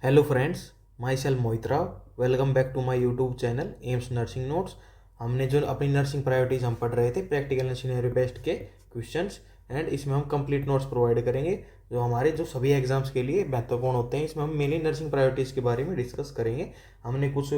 Hello friends, myself Mohit Rao. Welcome back to my YouTube channel AIIMS nursing notes. हमने जो अपनी nursing priorities हम पढ़ रहे थे प्रैक्टिकल एंड सिनेरियो बेस्ड के क्वेश्चंस, एंड इसमें हम कंप्लीट नोट्स प्रोवाइड करेंगे जो हमारे जो सभी एग्जाम्स के लिए महत्वपूर्ण होते हैं। इसमें हम मेनली नर्सिंग प्रायोरिटीज़ के बारे में डिस्कस करेंगे। हमने कुछ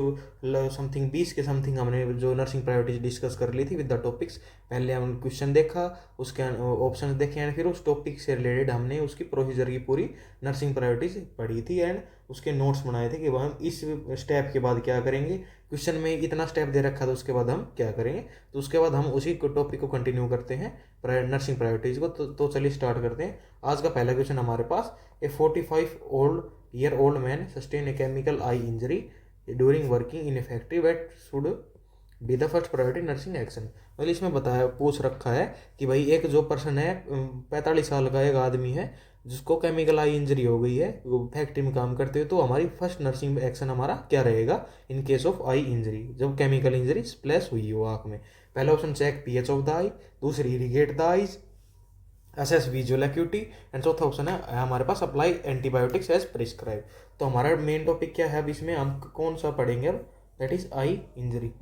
समथिंग 20 के समथिंग हमने जो नर्सिंग प्रायोरिटीज डिस्कस कर ली थी विद द टॉपिक्स। पहले हमने क्वेश्चन देखा, उसके ऑप्शन देखे, एंड फिर उस टॉपिक से रिलेटेड हमने उसकी प्रोसीजर की पूरी नर्सिंग प्रायोरिटीज पढ़ी थी, एंड उसके नोट्स बनाए थे कि वह हम इस स्टेप के बाद क्या करेंगे। क्वेश्चन में इतना स्टेप दे रखा था, उसके बाद हम क्या करेंगे। तो उसके बाद हम उसी टॉपिक को कंटिन्यू करते हैं, नर्सिंग प्रायोरिटीज को। तो चलिए स्टार्ट करते हैं। आज का पहला क्वेश्चन हमारे पास, ए 45-year-old man sustain a chemical I injury during working in effective eight should be the first priority nursing action. मतलब इसमें बताया पूछ रखा है कि भाई एक जो पर्सन है, 45 साल का एक आदमी है जिसको केमिकल आई इंजरी हो गई है वो फैक्ट्री में काम करते हुए, तो हमारी फर्स्ट नर्सिंग एक्शन हमारा क्या रहेगा in case of eye injury, जब केमिकल इंजरी स्प्लैश हुई हो आँख में। पहला option check pH of the eye, दूसरी irrigate the eyes, assess visual acuity, and चौथा ऑप्शन है हमारे पास अप्लाई एंटीबायोटिक्स एज प्रिस्क्राइब। तो हमारा मेन टॉपिक क्या है अब इसमें, हम कौन सा पढ़ेंगे अब, that is I injury.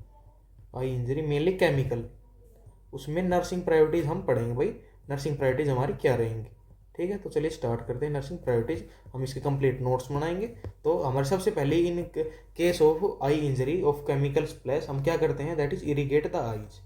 I injury mainly chemical, उसमें नर्सिंग प्रायोरिटीज हम पढ़ेंगे भाई। नर्सिंग प्रायोरिटीज हमारी क्या रहेंगी, ठीक है। तो चलिए स्टार्ट करते हैं नर्सिंग प्रायोरिटीज। हम इसके कंप्लीट नोट्स बनाएंगे। तो हमारे सबसे पहले इन case of eye injury of chemical splash हम क्या करते हैं, that is irrigate the eyes.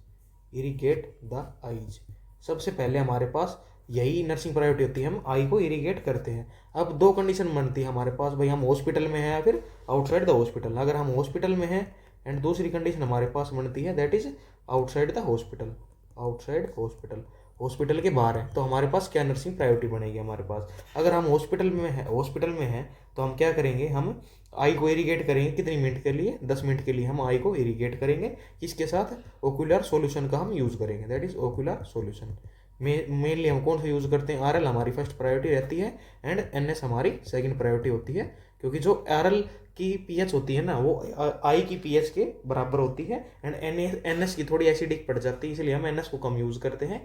Irrigate the eyes सबसे पहले हमारे पास यही नर्सिंग प्रायोरिटी होती है, हम आई को इरिगेट करते हैं। अब दो कंडीशन बनती है हमारे पास, भाई हम हॉस्पिटल में हैं या फिर आउटसाइड द हॉस्पिटल। अगर हम हॉस्पिटल में हैं, एंड दूसरी कंडीशन हमारे पास बनती है that is outside the hospital. Outside hospital, hospital के बाहर है, तो हमारे पास क्या नर्सिंग प्रायोरिटी बनेगी हमारे पास। अगर हम हॉस्पिटल में हैं तो हम क्या करेंगे, हम आई को इरिगेट करेंगे। कितनी मिनट के लिए, 10 मिनट के लिए हम आई को इरिगेट करेंगे। किसके साथ, ओकुलर सॉल्यूशन का हम यूज़ करेंगे, that is ocular solution. Mainly हम कौन सा यूज़ करते हैं, आरएल हमारी फर्स्ट प्रायोरिटी रहती है, एंड एनएस हमारी सेकंड प्रायोरिटी होती है। क्योंकि जो आरएल की पीएच होती है ना, वो आई की पीएच के बराबर होती है, एंड एनएस की थोड़ी एसिडिक पड़ जाती है, इसलिए हम एनएस को कम यूज़ करते हैं,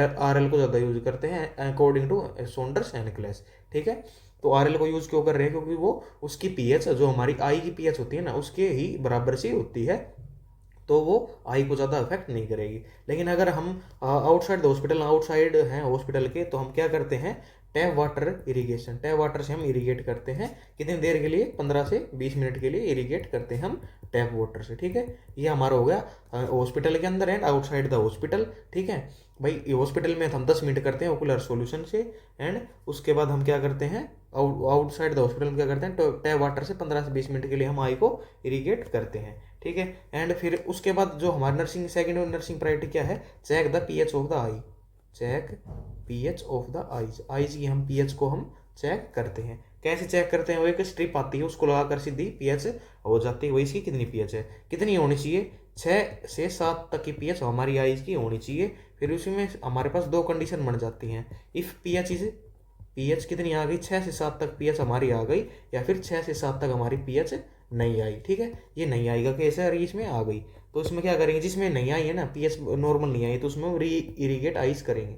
आरएल को ज़्यादा यूज़ करते हैं अकॉर्डिंग टू सॉन्डर्स एंड क्लेस, ठीक है। तो आरएल को यूज़ क्यों कर रहे हैं, क्योंकि वो उसकी पीएच जो हमारी आई की पीएच होती है ना, उसके ही बराबर सी होती है, तो वो आई को ज़्यादा अफेक्ट नहीं करेगी। लेकिन अगर हम आउटसाइड द हॉस्पिटल, आउटसाइड हैं हॉस्पिटल के, तो हम क्या करते हैं, tap water irrigation. Tap water से हम इरिगेट करते हैं। कितनी देर के लिए, 15 से 20 मिनट के लिए इरिगेट करते हैं हम टैप वाटर से, ठीक है। ये हमारा हो गया हॉस्पिटल के अंदर एंड आउटसाइड द हॉस्पिटल, ठीक है भाई। हॉस्पिटल में हम 10 मिनट करते हैं ओकुलर सॉल्यूशन से, एंड उसके बाद हम क्या करते हैं, आउटसाइड द हॉस्पिटल में क्या करते हैं, तो टैप वाटर से 15 से 20 मिनट के लिए हम आई को इरिगेट करते हैं, ठीक है। एंड फिर उसके बाद जो हमारी नर्सिंग सेकंड नर्सिंग प्रायोरिटी क्या है, check the pH of the eye. Check pH of the eyes, eyes की हम पीएच को हम चेक करते हैं। कैसे चेक करते हैं, वो एक स्ट्रिप आती है, उसको लगाकर सीधी पीएच हो जाती है। वही इसकी कितनी पीएच है, कितनी होनी चाहिए, 6 से 7 तक की पीएच हमारी आईज की होनी चाहिए। फिर उसी में हमारे पास दो कंडीशन बन जाती हैं, इफ़ पीएच इज, पीएच कितनी आ गई, 6 से 7 तक पीएच हमारी आ गई, या फिर 6 से 7 तक हमारी पीएच नहीं आई, ठीक है। ये नहीं आएगा कैसे, और इसमें आ गई, तो इसमें क्या करेंगे, जिसमें नहीं आई है ना, पीएच नॉर्मल नहीं आई, तो उसमें हम री इरीगेट आइज करेंगे,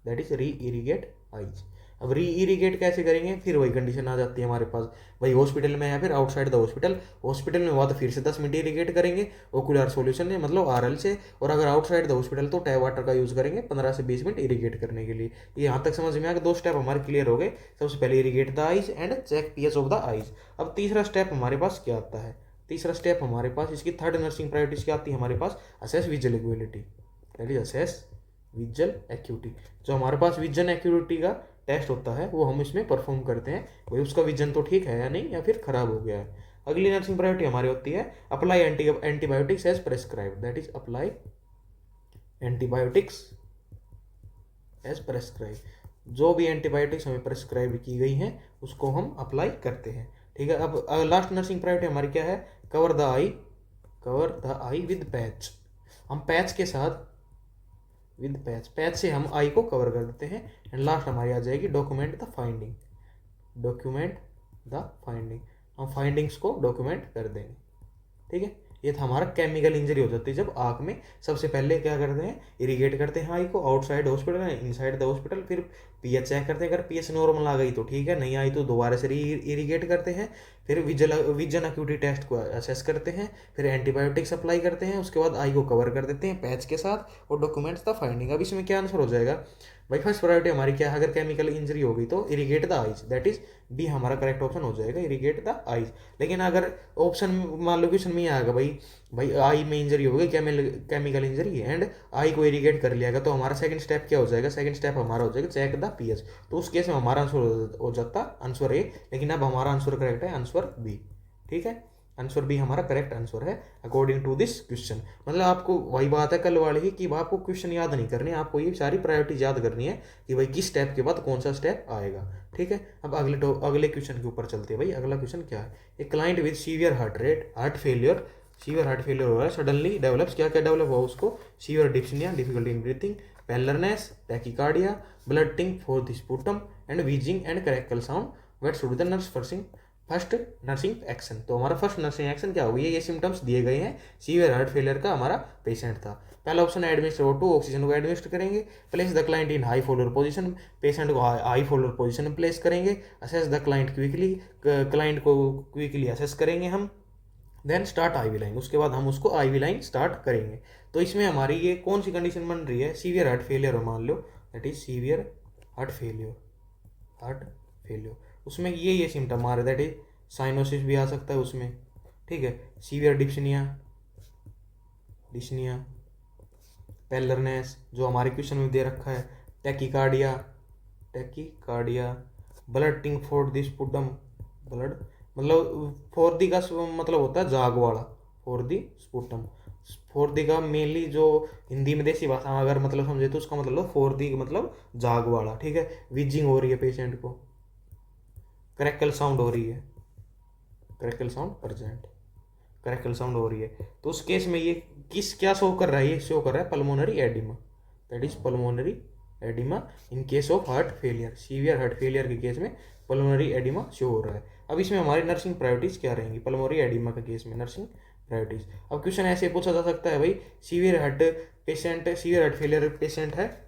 दैट इज री इरीगेट आइज। अब री इरीगेट कैसे करेंगे, फिर वही कंडीशन आ जाती है हमारे पास, भाई हॉस्पिटल में या फिर आउटसाइड द हॉस्पिटल। हॉस्पिटल में हुआ तो फिर से 10 मिनट इरीगेट करेंगे ओकुलर सॉल्यूशन में, मतलब आरएल से। और अगर आउटसाइड द हॉस्पिटल तो टैप वाटर का यूज़ करेंगे 15 से 20 मिनट इरीगेट करने के लिए। ये यहाँ तक समझ में आ गया, दो स्टेप हमारे क्लियर हो गए। सबसे पहले irrigate the eyes and check pH of the eyes. अब तीसरा स्टेप हमारे पास क्या आता है, तीसरा स्टेप हमारे पास, इसकी थर्ड नर्सिंग प्रायोरिटीज क्या आती है हमारे पास, assess visual acuity, that is assess visual acuity. जो हमारे पास विजन एक्यूटी का टेस्ट होता है वो हम इसमें परफॉर्म करते हैं, भाई उसका विजन तो ठीक है या नहीं, या फिर खराब हो गया है। अगली नर्सिंग प्रायोरिटी हमारी होती है apply antibiotics as prescribe, that is apply antibiotics as prescribe. जो भी एंटीबायोटिक्स हमें प्रेस्क्राइब की गई हैं उसको हम अप्लाई करते हैं, ठीक है। अब लास्ट नर्सिंग प्रायोरिटी हमारी क्या है, cover the I, cover the I with patch. हम पैच के साथ, विद पैच, पैच से हम आई को कवर कर देते हैं। एंड लास्ट हमारी आ जाएगी document the finding, document the finding. हम फाइंडिंग्स को डॉक्यूमेंट कर देंगे, ठीक है। ये था हमारा केमिकल इंजरी हो जाती है जब आँख में सबसे पहले क्या करते हैं, इरिगेट करते हैं आई को outside hospital inside the hospital, फिर पीएच चेक करते हैं, अगर पीएच नॉर्मल आ गई तो ठीक है, नहीं आई तो दोबारा से इरिगेट करते हैं, फिर विजन अक्यूटी टेस्ट को असेस करते हैं, फिर एंटीबायोटिक्स अप्लाई करते हैं, उसके बाद आई को कवर कर देते हैं पैच के साथ और डॉक्यूमेंट्स द फाइंडिंग। अब इसमें क्या आंसर हो जाएगा भाई, फर्स्ट प्रायोरिटी हमारी क्या है, अगर केमिकल इंजरी हो गई तो irrigate the eyes, that is B हमारा करेक्ट ऑप्शन हो जाएगा, इरिगेट द आइज। लेकिन अगर ऑप्शन मान लो क्वेश्चन में ही आएगा भाई भाई आई में इंजरी हो गई, केमिकल इंजरी एंड आई को इरिगेट कर लिया, तो हमारा सेकंड स्टेप क्या हो जाएगा, सेकंड स्टेप हमारा हो जाएगा चेक द पीएच। तो उस केस में हमारा आंसर हो जाता आंसर ए, लेकिन अब हमारा आंसर करेक्ट है आंसर बी। ठीक है, आंसर बी हमारा करेक्ट आंसर है अकॉर्डिंग टू दिस क्वेश्चन। मतलब आपको वही बात है कल वाली ही कि आपको क्वेश्चन याद नहीं करनी है, आपको ये सारी प्रायोरिटीज याद करनी है कि भाई किस स्टेप के बाद कौन सा स्टेप आएगा। ठीक है, अब अगले क्वेश्चन के ऊपर चलते हैं भाई। अगला क्वेश्चन क्या है, a client with severe heart failure हो रहा है, सडनली डेवलप्स, क्या क्या डेवलप हुआ उसको, severe dyspnoea, difficulty in breathing, paleness, tachycardia, bleeding for the sputum and wheezing and crackle sound, what should the first nursing action. तो हमारा first nursing action क्या होगी, ये सिम्टम्स दिए गए हैं, सीवियर हार्ट फेलियर का हमारा पेशेंट था। पहला ऑप्शन है एडमिनिस्टर O2, ऑक्सीजन को एडमिनिस्टर करेंगे, place the client in high follower position, patient को हाई फॉलोअर पोजीशन में प्लेस करेंगे, assess the client quickly, client को क्विकली असेस करेंगे हम, देन स्टार्ट आईवी लाइन, उसके बाद हम उसको आईवी लाइन स्टार्ट करेंगे। तो इसमें हमारी ये कौन सी कंडीशन बन रही है, सीवियर हार्ट फेलियर मान लो, that is severe heart failure, उसमें ये सिम्टम आ रहे, दैट इज साइनोसिस भी आ सकता है उसमें। ठीक है, सीवियर डिस्निया, पेलरनेस जो हमारे क्वेश्चन में दे रखा है, tachycardia, bleeding for the sputum, blood मतलब फॉर दी का मतलब होता है जाग वाला, for the sputum, for the का मेनली जो हिंदी में देसी भाषा में अगर मतलब समझे तो उसका मतलब फॉर दी मतलब जाग वाला। ठीक है, विजिंग हो रही है पेशेंट को, क्रैकल साउंड हो रही है, क्रैकल साउंड हो रही है, तो उस केस में ये क्या शो कर रहा है, ये शो कर रहा है pulmonary oedema, that is pulmonary oedema in case of heart failure, severe heart failure के केस में पल्मोनरी एडिमा शो हो रहा है। अब इसमें हमारी नर्सिंग प्रायोरिटीज क्या रहेंगी, पल्मोनरी एडिमा के केस में नर्सिंग प्रायोरिटीज। अब क्वेश्चन ऐसे पूछा जा सकता है भाई, सीवियर हार्ट फेलियर पेशेंट है,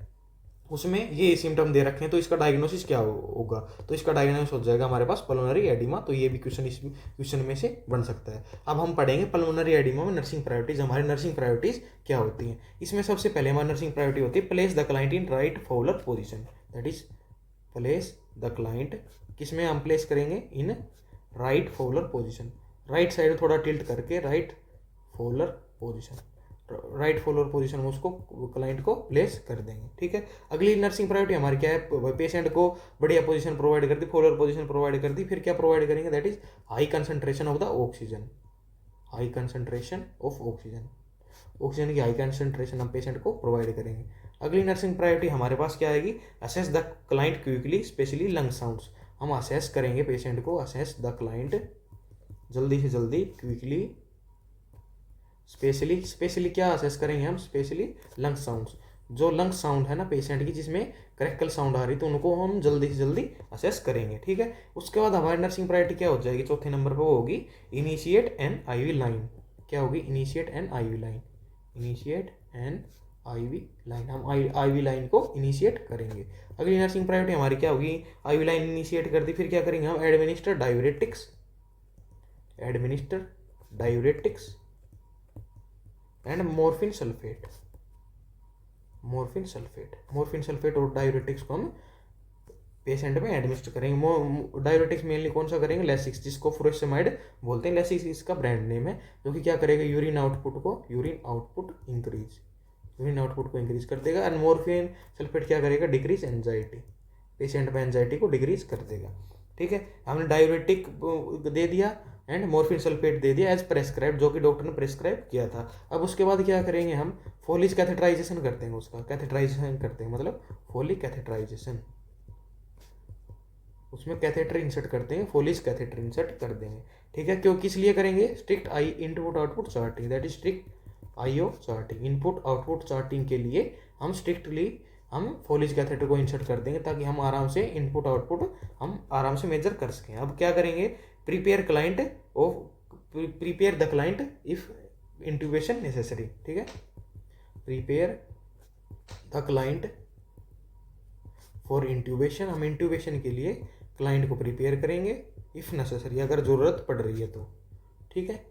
उसमें ये सिम्टम दे रखे हैं, तो इसका डायग्नोसिस क्या होगा, तो इसका डायग्नोसिस हो जाएगा हमारे पास पल्मोनरी एडिमा। तो ये भी क्वेश्चन इस क्वेश्चन में से बन सकता है। अब हम पढ़ेंगे पल्मोनरी एडिमा में नर्सिंग प्रायोरिटीज, हमारी नर्सिंग प्रायोरिटीज क्या होती हैं। इसमें सबसे पहले हमारी नर्सिंग प्रायोरिटी होती है place the client in right follower position, that is place the client, किसमें हम प्लेस करेंगे, in right follower position, right side थोड़ा टिल्ट करके राइट फॉलोअर पोजीशन में उसको क्लाइंट को प्लेस कर देंगे। ठीक है, अगली नर्सिंग प्रायोरिटी हमारी क्या है, पेशेंट को बढ़िया पोजीशन प्रोवाइड कर दी, फॉलोअर पोजीशन प्रोवाइड कर दी, फिर क्या प्रोवाइड करेंगे, that is high concentration of the oxygen, oxygen की हाई कंसंट्रेशन हम पेशेंट को प्रोवाइड करेंगे। अगली नर्सिंग प्रायोरिटी हमारे पास क्या आएगी, assess the client quickly specially lung sounds, हम असेस करेंगे पेशेंट को, असेस द क्लाइंट जल्दी से जल्दी, क्विकली स्पेशली क्या असेस करेंगे हम, स्पेशली लंग साउंड्स, जो लंग साउंड है ना पेशेंट की जिसमें क्रैकल साउंड आ रही तो उनको हम जल्दी से जल्दी असेस करेंगे। ठीक है, उसके बाद हमारी नर्सिंग प्रायोरिटी क्या हो जाएगी, चौथे नंबर पर होगी इनिशिएट एन आईवी लाइन, क्या होगी, इनिशिएट एन आईवी लाइन, हम आईवी लाइन को इनिशिएट करेंगे। अगली नर्सिंग प्रायोरिटी हमारी क्या होगी, आईवी लाइन इनिशिएट कर दी, फिर क्या करेंगे हम, administer diuretics and morphine sulphate और डायूरेटिक्स को हम पेशेंट में एडमिनिस्टर करेंगे। डायूरेटिक्स मेनली कौन सा करेंगे, लेसिक्स, जिसको फुरोसेमाइड बोलते हैं, लेसिक्स इसका ब्रांड नेम है, जो कि क्या करेगा, यूरिन आउटपुट को इंक्रीज कर देगा। एंड मोर्फिन सल्फेट क्या करेगा, डिक्रीज एंजाइटी, पेशेंट में एंजाइटी को डिक्रीज कर देगा। ठीक है, हमने डायूरेटिक दे दिया एंड मोर्फिन सल्फेट दे दिया एज प्रेस्क्राइब, जो कि डॉक्टर ने प्रेस्क्राइब किया था। अब उसके बाद क्या करेंगे हम, फोलिक कैथेटराइजेशन करते हैं, मतलब फोलिक कैथेटराइजेशन, उसमें कैथेटर इंसर्ट करते हैं, फोलिक कैथेटर इंसर्ट कर देंगे। ठीक है, क्यों किस लिए करेंगे, strict I input output charting, that is strict IO charting, input output charting के लिए हम स्ट्रिक्टली हम फोलिक कैथेटर को इंसर्ट कर देंगे, ताकि हम आराम से इनपुट आउटपुट हम आराम से मेजर कर सकें। अब क्या करेंगे, prepare the client if intubation necessary, ठीक है। Prepare the client for intubation, हम इंट्यूबेशन के लिए क्लाइंट को प्रिपेयर करेंगे इफ़ नेसेसरी, अगर ज़रूरत पड़ रही है तो, ठीक है।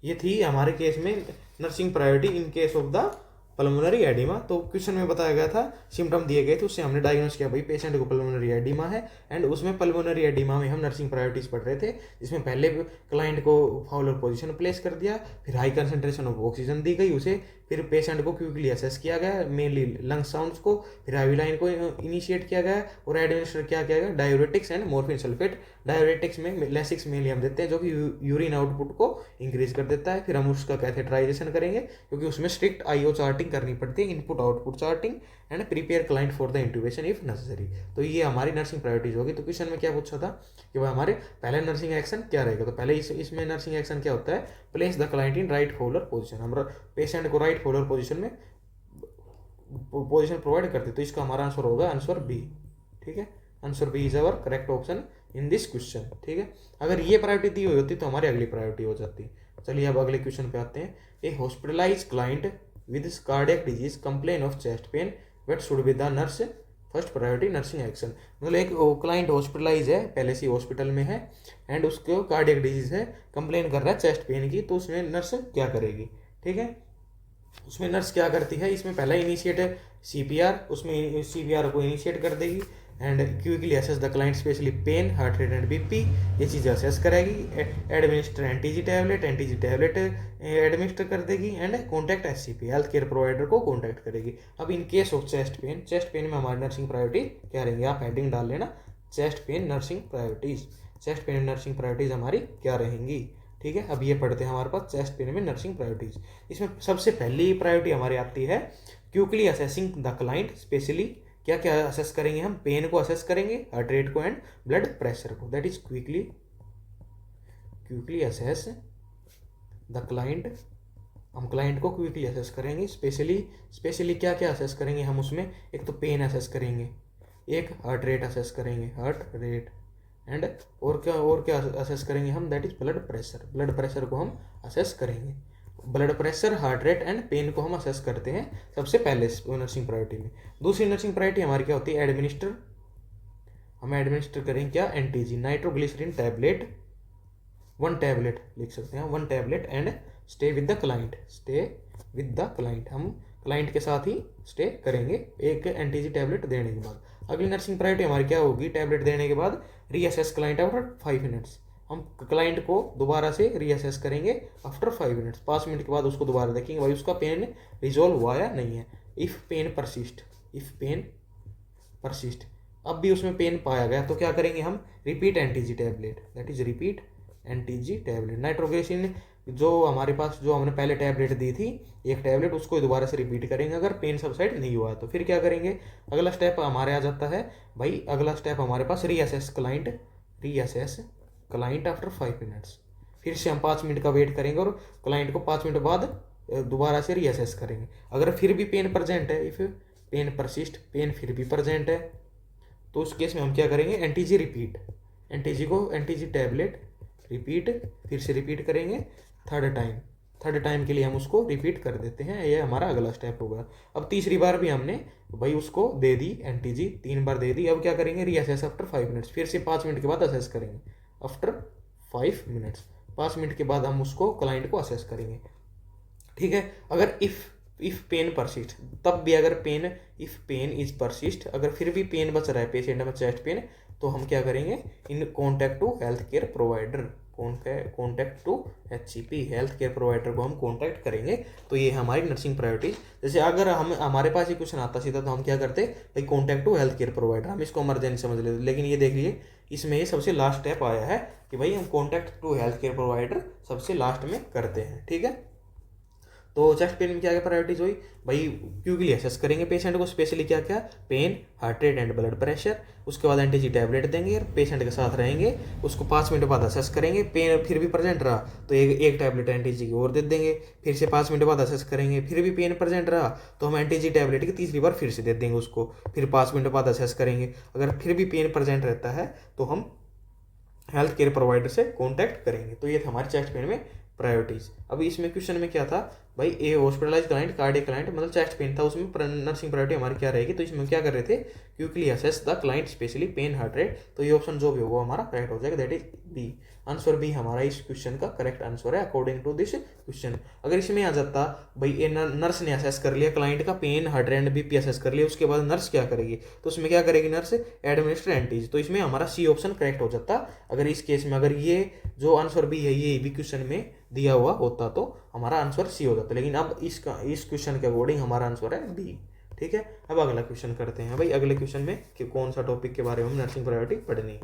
ये थी हमारे केस में nursing priority in case of the pulmonary oedema. तो क्वेश्चन में बताया गया था, सिम्टम दिए गए थे, उससे हमने डायग्नोस किया भाई पेशेंट को पल्मोनरी एडिमा है, एंड उसमें पल्मोनरी एडिमा में हम नर्सिंग प्रायोरिटीज पढ़ रहे थे, जिसमें पहले क्लाइंट को फाउलर पोजीशन प्लेस कर दिया, फिर हाई कंसंट्रेशन ऑफ ऑक्सीजन दी गई उसे, फिर पेशेंट को क्विकली असेस किया गया, मेनली लंग साउंड्स को, फिर आईवी लाइन को इनिशिएट किया गया और एडमिनिस्टर क्या किया गया, diuretics and morphine sulphate. Diuretics में लेसिक्स मेनली हम देते हैं जो कि यूरिन आउटपुट को इंक्रीज कर देता है। फिर हम उसका कैथेटराइजेशन करेंगे क्योंकि उसमें स्ट्रिक्ट आईओ चार्टिंग करनी पड़ती है, input output charting, and prepare client for the intubation if necessary. तो ये हमारी नर्सिंग प्रायोरिटीज होगी। तो क्वेश्चन में क्या पूछा था कि भाई हमारे पहले नर्सिंग एक्शन क्या रहेगा, तो पहले इसमें नर्सिंग एक्शन क्या होता है, place the client in right folder position, हम पेशेंट को राइट फोल्डर पोजीशन में पोजीशन प्रोवाइड करते, तो इसका हमारा आंसर होगा आंसर बी, ठीक है। Answer B is our correct option in this question, ठीक है। अगर ये प्रायोरिटी दी हुई होती तो हमारी अगली प्रायोरिटी हो जाती। चलिए अब अगले क्वेश्चन पे आते हैं। A hospitalise client with cardiac disease complain of chest pain, what should be the nurse first priority nursing action. मतलब एक क्लाइंट हॉस्पिटलाइज है, पहले से हॉस्पिटल में है, एंड उसको कार्डियक डिजीज है, कंप्लेन कर रहा है चेस्ट पेन की, तो उसमें नर्स क्या करेगी, ठीक है। उसमें नर्स क्या करती है, इसमें पहला इनिशिएट है सीपीआर, उसमें सीपीआर को इनिशिएट कर देगी, and quickly assess the client specially pain, heart rate and BP, ये चीज़ें असेस करेगी। एडमिनिस्टर एंटीजी टैबलेट एडमिनिस्टर कर देगी, and contact SCP health care provider को कॉन्टैक्ट करेगी। अब इन केस ऑफ चेस्ट पेन में हमारी नर्सिंग प्रायोरिटी क्या रहेंगी, आप हेडिंग डाल लेना, chest pain nursing priorities, chest pain nursing priorities हमारी क्या रहेंगी, ठीक है। अब ये पढ़ते हैं हमारे पास चेस्ट पेन में नर्सिंग प्रायोरिटीज। इसमें सबसे पहली प्रायोरिटी हमारी आती है quickly assessing the client, specially क्या क्या असेस करेंगे हम, पेन को असेस करेंगे, हार्ट रेट को एंड ब्लड प्रेशर को, that is quickly assess the client. हम क्लाइंट को क्विकली असेस करेंगे, स्पेशली क्या क्या असेस करेंगे हम उसमें, एक तो पेन असेस करेंगे, एक हार्ट रेट असेस करेंगे, हार्ट रेट, एंड और क्या असेस करेंगे हम, दैट इज ब्लड प्रेशर को हम असेस करेंगे। Blood pressure, heart rate and pain को हम असेस करते हैं सबसे पहले नर्सिंग प्रायोरिटी में। दूसरी नर्सिंग प्रायोरिटी हमारी क्या होती है, एडमिनिस्टर, हम एडमिनिस्टर करेंगे क्या, एनटीजी नाइट्रोग्लिसरीन टैबलेट, 1 टैबलेट लिख सकते हैं, 1 tablet, and stay with the client, हम क्लाइंट के साथ ही स्टे करेंगे एक एनटीजी टैबलेट देने के बाद। अगली नर्सिंग प्रायोरिटी हमारी क्या होगी, टैबलेट देने के बाद रीअसेस क्लाइंट आफ्टर 5 मिनट्स, हम क्लाइंट को दोबारा से रीअसेस करेंगे आफ्टर 5 मिनट्स, 5 मिनट के बाद उसको दोबारा देखेंगे भाई उसका पेन रिजॉल्व हुआ या नहीं है। इफ़ पेन परसिस्ट, अब भी उसमें पेन पाया गया तो क्या करेंगे हम, repeat NTG tablet, that is repeat NTG tablet. Nitroglycerin जो हमारे पास जो हमने पहले टैबलेट दी थी, एक टैबलेट, उसको दोबारा से रिपीट करेंगे अगर पेन सबसाइड नहीं हुआ तो। फिर क्या करेंगे, अगला स्टेप हमारे आ जाता है भाई, अगला स्टेप हमारे पास रीअसेस क्लाइंट आफ्टर 5 मिनट्स, फिर से हम 5 मिनट का वेट करेंगे और क्लाइंट को 5 मिनट बाद दोबारा से रीअसेस करेंगे। अगर फिर भी पेन प्रेजेंट है, इफ पेन परसिस्ट, पेन फिर भी प्रेजेंट है, तो उस केस में हम क्या करेंगे, एंटीजी टैबलेट रिपीट, फिर से रिपीट करेंगे थर्ड टाइम के लिए हम उसको रिपीट कर देते हैं, ये हमारा अगला स्टेप होगा। अब तीसरी बार भी हमने भाई उसको दे दी एंटीजी, 3 बार दे दी, अब क्या करेंगे, रीअसेस आफ्टर 5 मिनट्स, फिर से 5 मिनट के बाद असेस करेंगे आफ्टर 5 मिनट्स, 5 मिनट के बाद हम उसको क्लाइंट को असेस करेंगे, ठीक है। अगर इफ पेन परसिस्ट, तब भी अगर इफ पेन इज परसिस्ट, अगर फिर भी पेन बच रहा है पेशेंट में चेस्ट पेन, तो हम क्या करेंगे, in contact to health care provider, contact to HCP health care provider को हम कॉन्टैक्ट करेंगे। तो ये हमारी नर्सिंग प्रायोरिटी। जैसे अगर हमारे पास ये क्वेश्चन आता सीधा तो हम क्या करते, भाई contact to health care provider, हम इसको इमरजेंसी समझ लेते, लेकिन ये देख लीजिए इसमें ये सबसे लास्ट स्टेप आया है कि भाई हम contact to health care provider सबसे लास्ट में करते हैं, ठीक है। तो चेस्ट पेन में क्या क्या प्रायोरिटीज हुई, भाई क्विकली असेस करेंगे पेशेंट को, स्पेशली क्या क्या, pain, heart rate and blood pressure, उसके बाद एंटीजी टैबलेट देंगे, पेशेंट के साथ रहेंगे, उसको 5 मिनट बाद असेस करेंगे, पेन फिर भी प्रेजेंट रहा तो एक टैबलेट एंटीजी की और दे देंगे, फिर से 5 मिनट बाद असेस करेंगे, फिर भी पेन प्रेजेंट रहा तो हम एंटीजी टैबलेट की तीसरी बार फिर से दे देंगे उसको, फिर 5 मिनट बाद असेस करेंगे, अगर फिर भी पेन प्रेजेंट रहता है तो हम हेल्थ केयर प्रोवाइडर से कॉन्टैक्ट करेंगे। तो ये था हमारे चेस्ट पेन में प्रायोरिटीज। अभी इसमें क्वेश्चन में क्या था भाई, ए हॉस्पिटलाइज क्लाइंट, कार्डियक क्लाइंट, मतलब चेस्ट पेन था, उसमें नर्सिंग प्रायोरिटी हमारी क्या रहेगी। तो इसमें क्या कर रहे थे, quickly assess the client specially pain heart rate. तो ये ऑप्शन जो भी होगा हमारा करेक्ट हो जाएगा, that is B. Answer B हमारा इस क्वेश्चन का करेक्ट आंसर है अकॉर्डिंग टू दिस क्वेश्चन। अगर इसमें आ जाता भाई ये नर्स ने असेस कर लिया क्लाइंट का pain heart rate BP assess कर लिया, उसके बाद नर्स क्या करेगी, तो उसमें क्या करेगी नर्स, एडमिनिस्टर एंटीज। तो इसमें हमारा सी ऑप्शन करेक्ट हो जाता अगर इस केस में, अगर ये जो आंसर बी है ये भी क्वेश्चन में दिया हुआ होता तो हमारा आंसर सी हो जाता। लेकिन अब इस क्वेश्चन के अकॉर्डिंग हमारा आंसर है बी। ठीक है, अब अगला क्वेश्चन करते हैं भाई। अगले क्वेश्चन में कि कौन सा टॉपिक के बारे में नर्सिंग प्रायोरिटी पढ़नी है।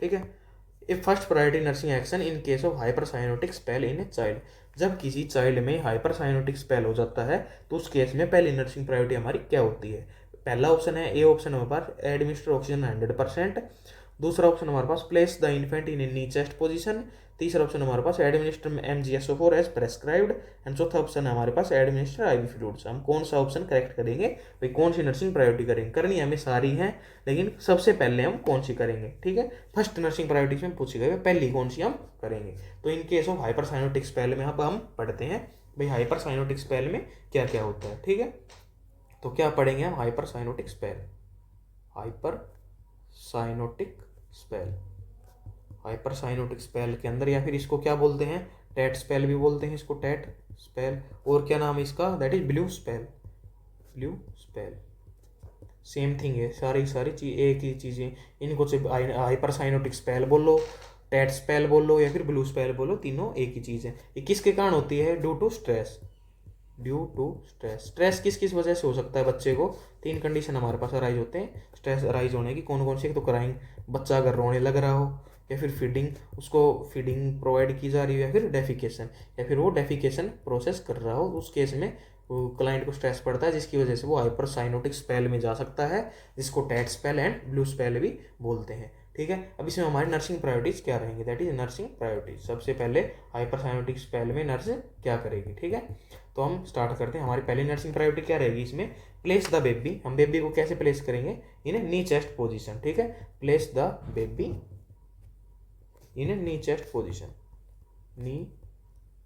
ठीक है, a first priority nursing action in case of hypercyanotic spell in a child. जब किसी चाइल्ड में हाइपरसाइनोटिक स्पेल हो जाता है तो उस केस में पहली नर्सिंग प्रायोरिटी हमारी क्या होती है। पहला ऑप्शन है ए ऑप्शन हमारे पास एडमिनिस्टर ऑक्सीजन 100%। दूसरा ऑप्शन हमारे पास place the infant in knee chest position. तीसरा ऑप्शन हमारे पास administer MgSO4 as prescribed. And चौथा ऑप्शन है हमारे पास एडमिनिस्टर IV फ्लूइड्स। हम कौन सा ऑप्शन करेक्ट करेंगे भाई, कौन सी नर्सिंग प्रायोरिटी करेंगे, करनी हमें सारी है लेकिन सबसे पहले हम कौन सी करेंगे। ठीक है, फर्स्ट नर्सिंग प्रायोरिटी में पूछी गई पहली कौन सी हम करेंगे। तो इन केस ऑफ हाइपरसाइनोटिक स्पेल में अब हम पढ़ते हैं भाई हाइपरसाइनोटिक स्पेल में क्या क्या होता है। ठीक है, तो क्या पढ़ेंगे हम, हाइपरसाइनोटिक स्पेल, हाइपरसाइनोटिक स्पेल, हाइपरसाइनोटिक स्पेल के अंदर, या फिर इसको क्या बोलते हैं, टेट स्पेल भी बोलते हैं इसको, टेट स्पेल। और क्या नाम है इसका, that is blue spell, blue spell. Same thing है, सारी चीज एक ही चीजें, इनको से हाइपरसाइनोटिक स्पेल बोलो, टेट स्पेल बोलो या फिर ब्लू स्पेल बोलो, तीनों एक ही चीज है। ये किसके कारण होती है, due to stress, due to stress. Stress किस किस वजह से हो सकता है बच्चे को, तीन कंडीशन हमारे पास अराइज होते हैं स्ट्रेस अराइज होने की, कौन कौन सी, एक तो क्राइंग, बच्चा अगर रोने लग रहा हो, या फिर फीडिंग, उसको फीडिंग प्रोवाइड की जा रही हो, या फिर डेफिकेशन, या फिर वो डेफिकेशन प्रोसेस कर रहा हो, उस केस में क्लाइंट को स्ट्रेस पड़ता है जिसकी वजह से वो हाइपरसाइनोटिक स्पेल में जा सकता है, जिसको tet spell and blue spell भी बोलते हैं। ठीक है, अब इसमें हमारी नर्सिंग प्रायोरिटीज क्या रहेंगी, दैट इज नर्सिंग प्रायोरिटीज। सबसे पहले हाइपरसाइनोटिक स्पेल में नर्स क्या करेगी। ठीक है, तो हम स्टार्ट करते हैं। हमारी पहली नर्सिंग प्रायोरिटी क्या रहेगी इसमें, प्लेस द बेबी। हम बेबी को कैसे प्लेस करेंगे, इन नी चेस्ट पोजीशन। ठीक है, place the baby in knee chest position, knee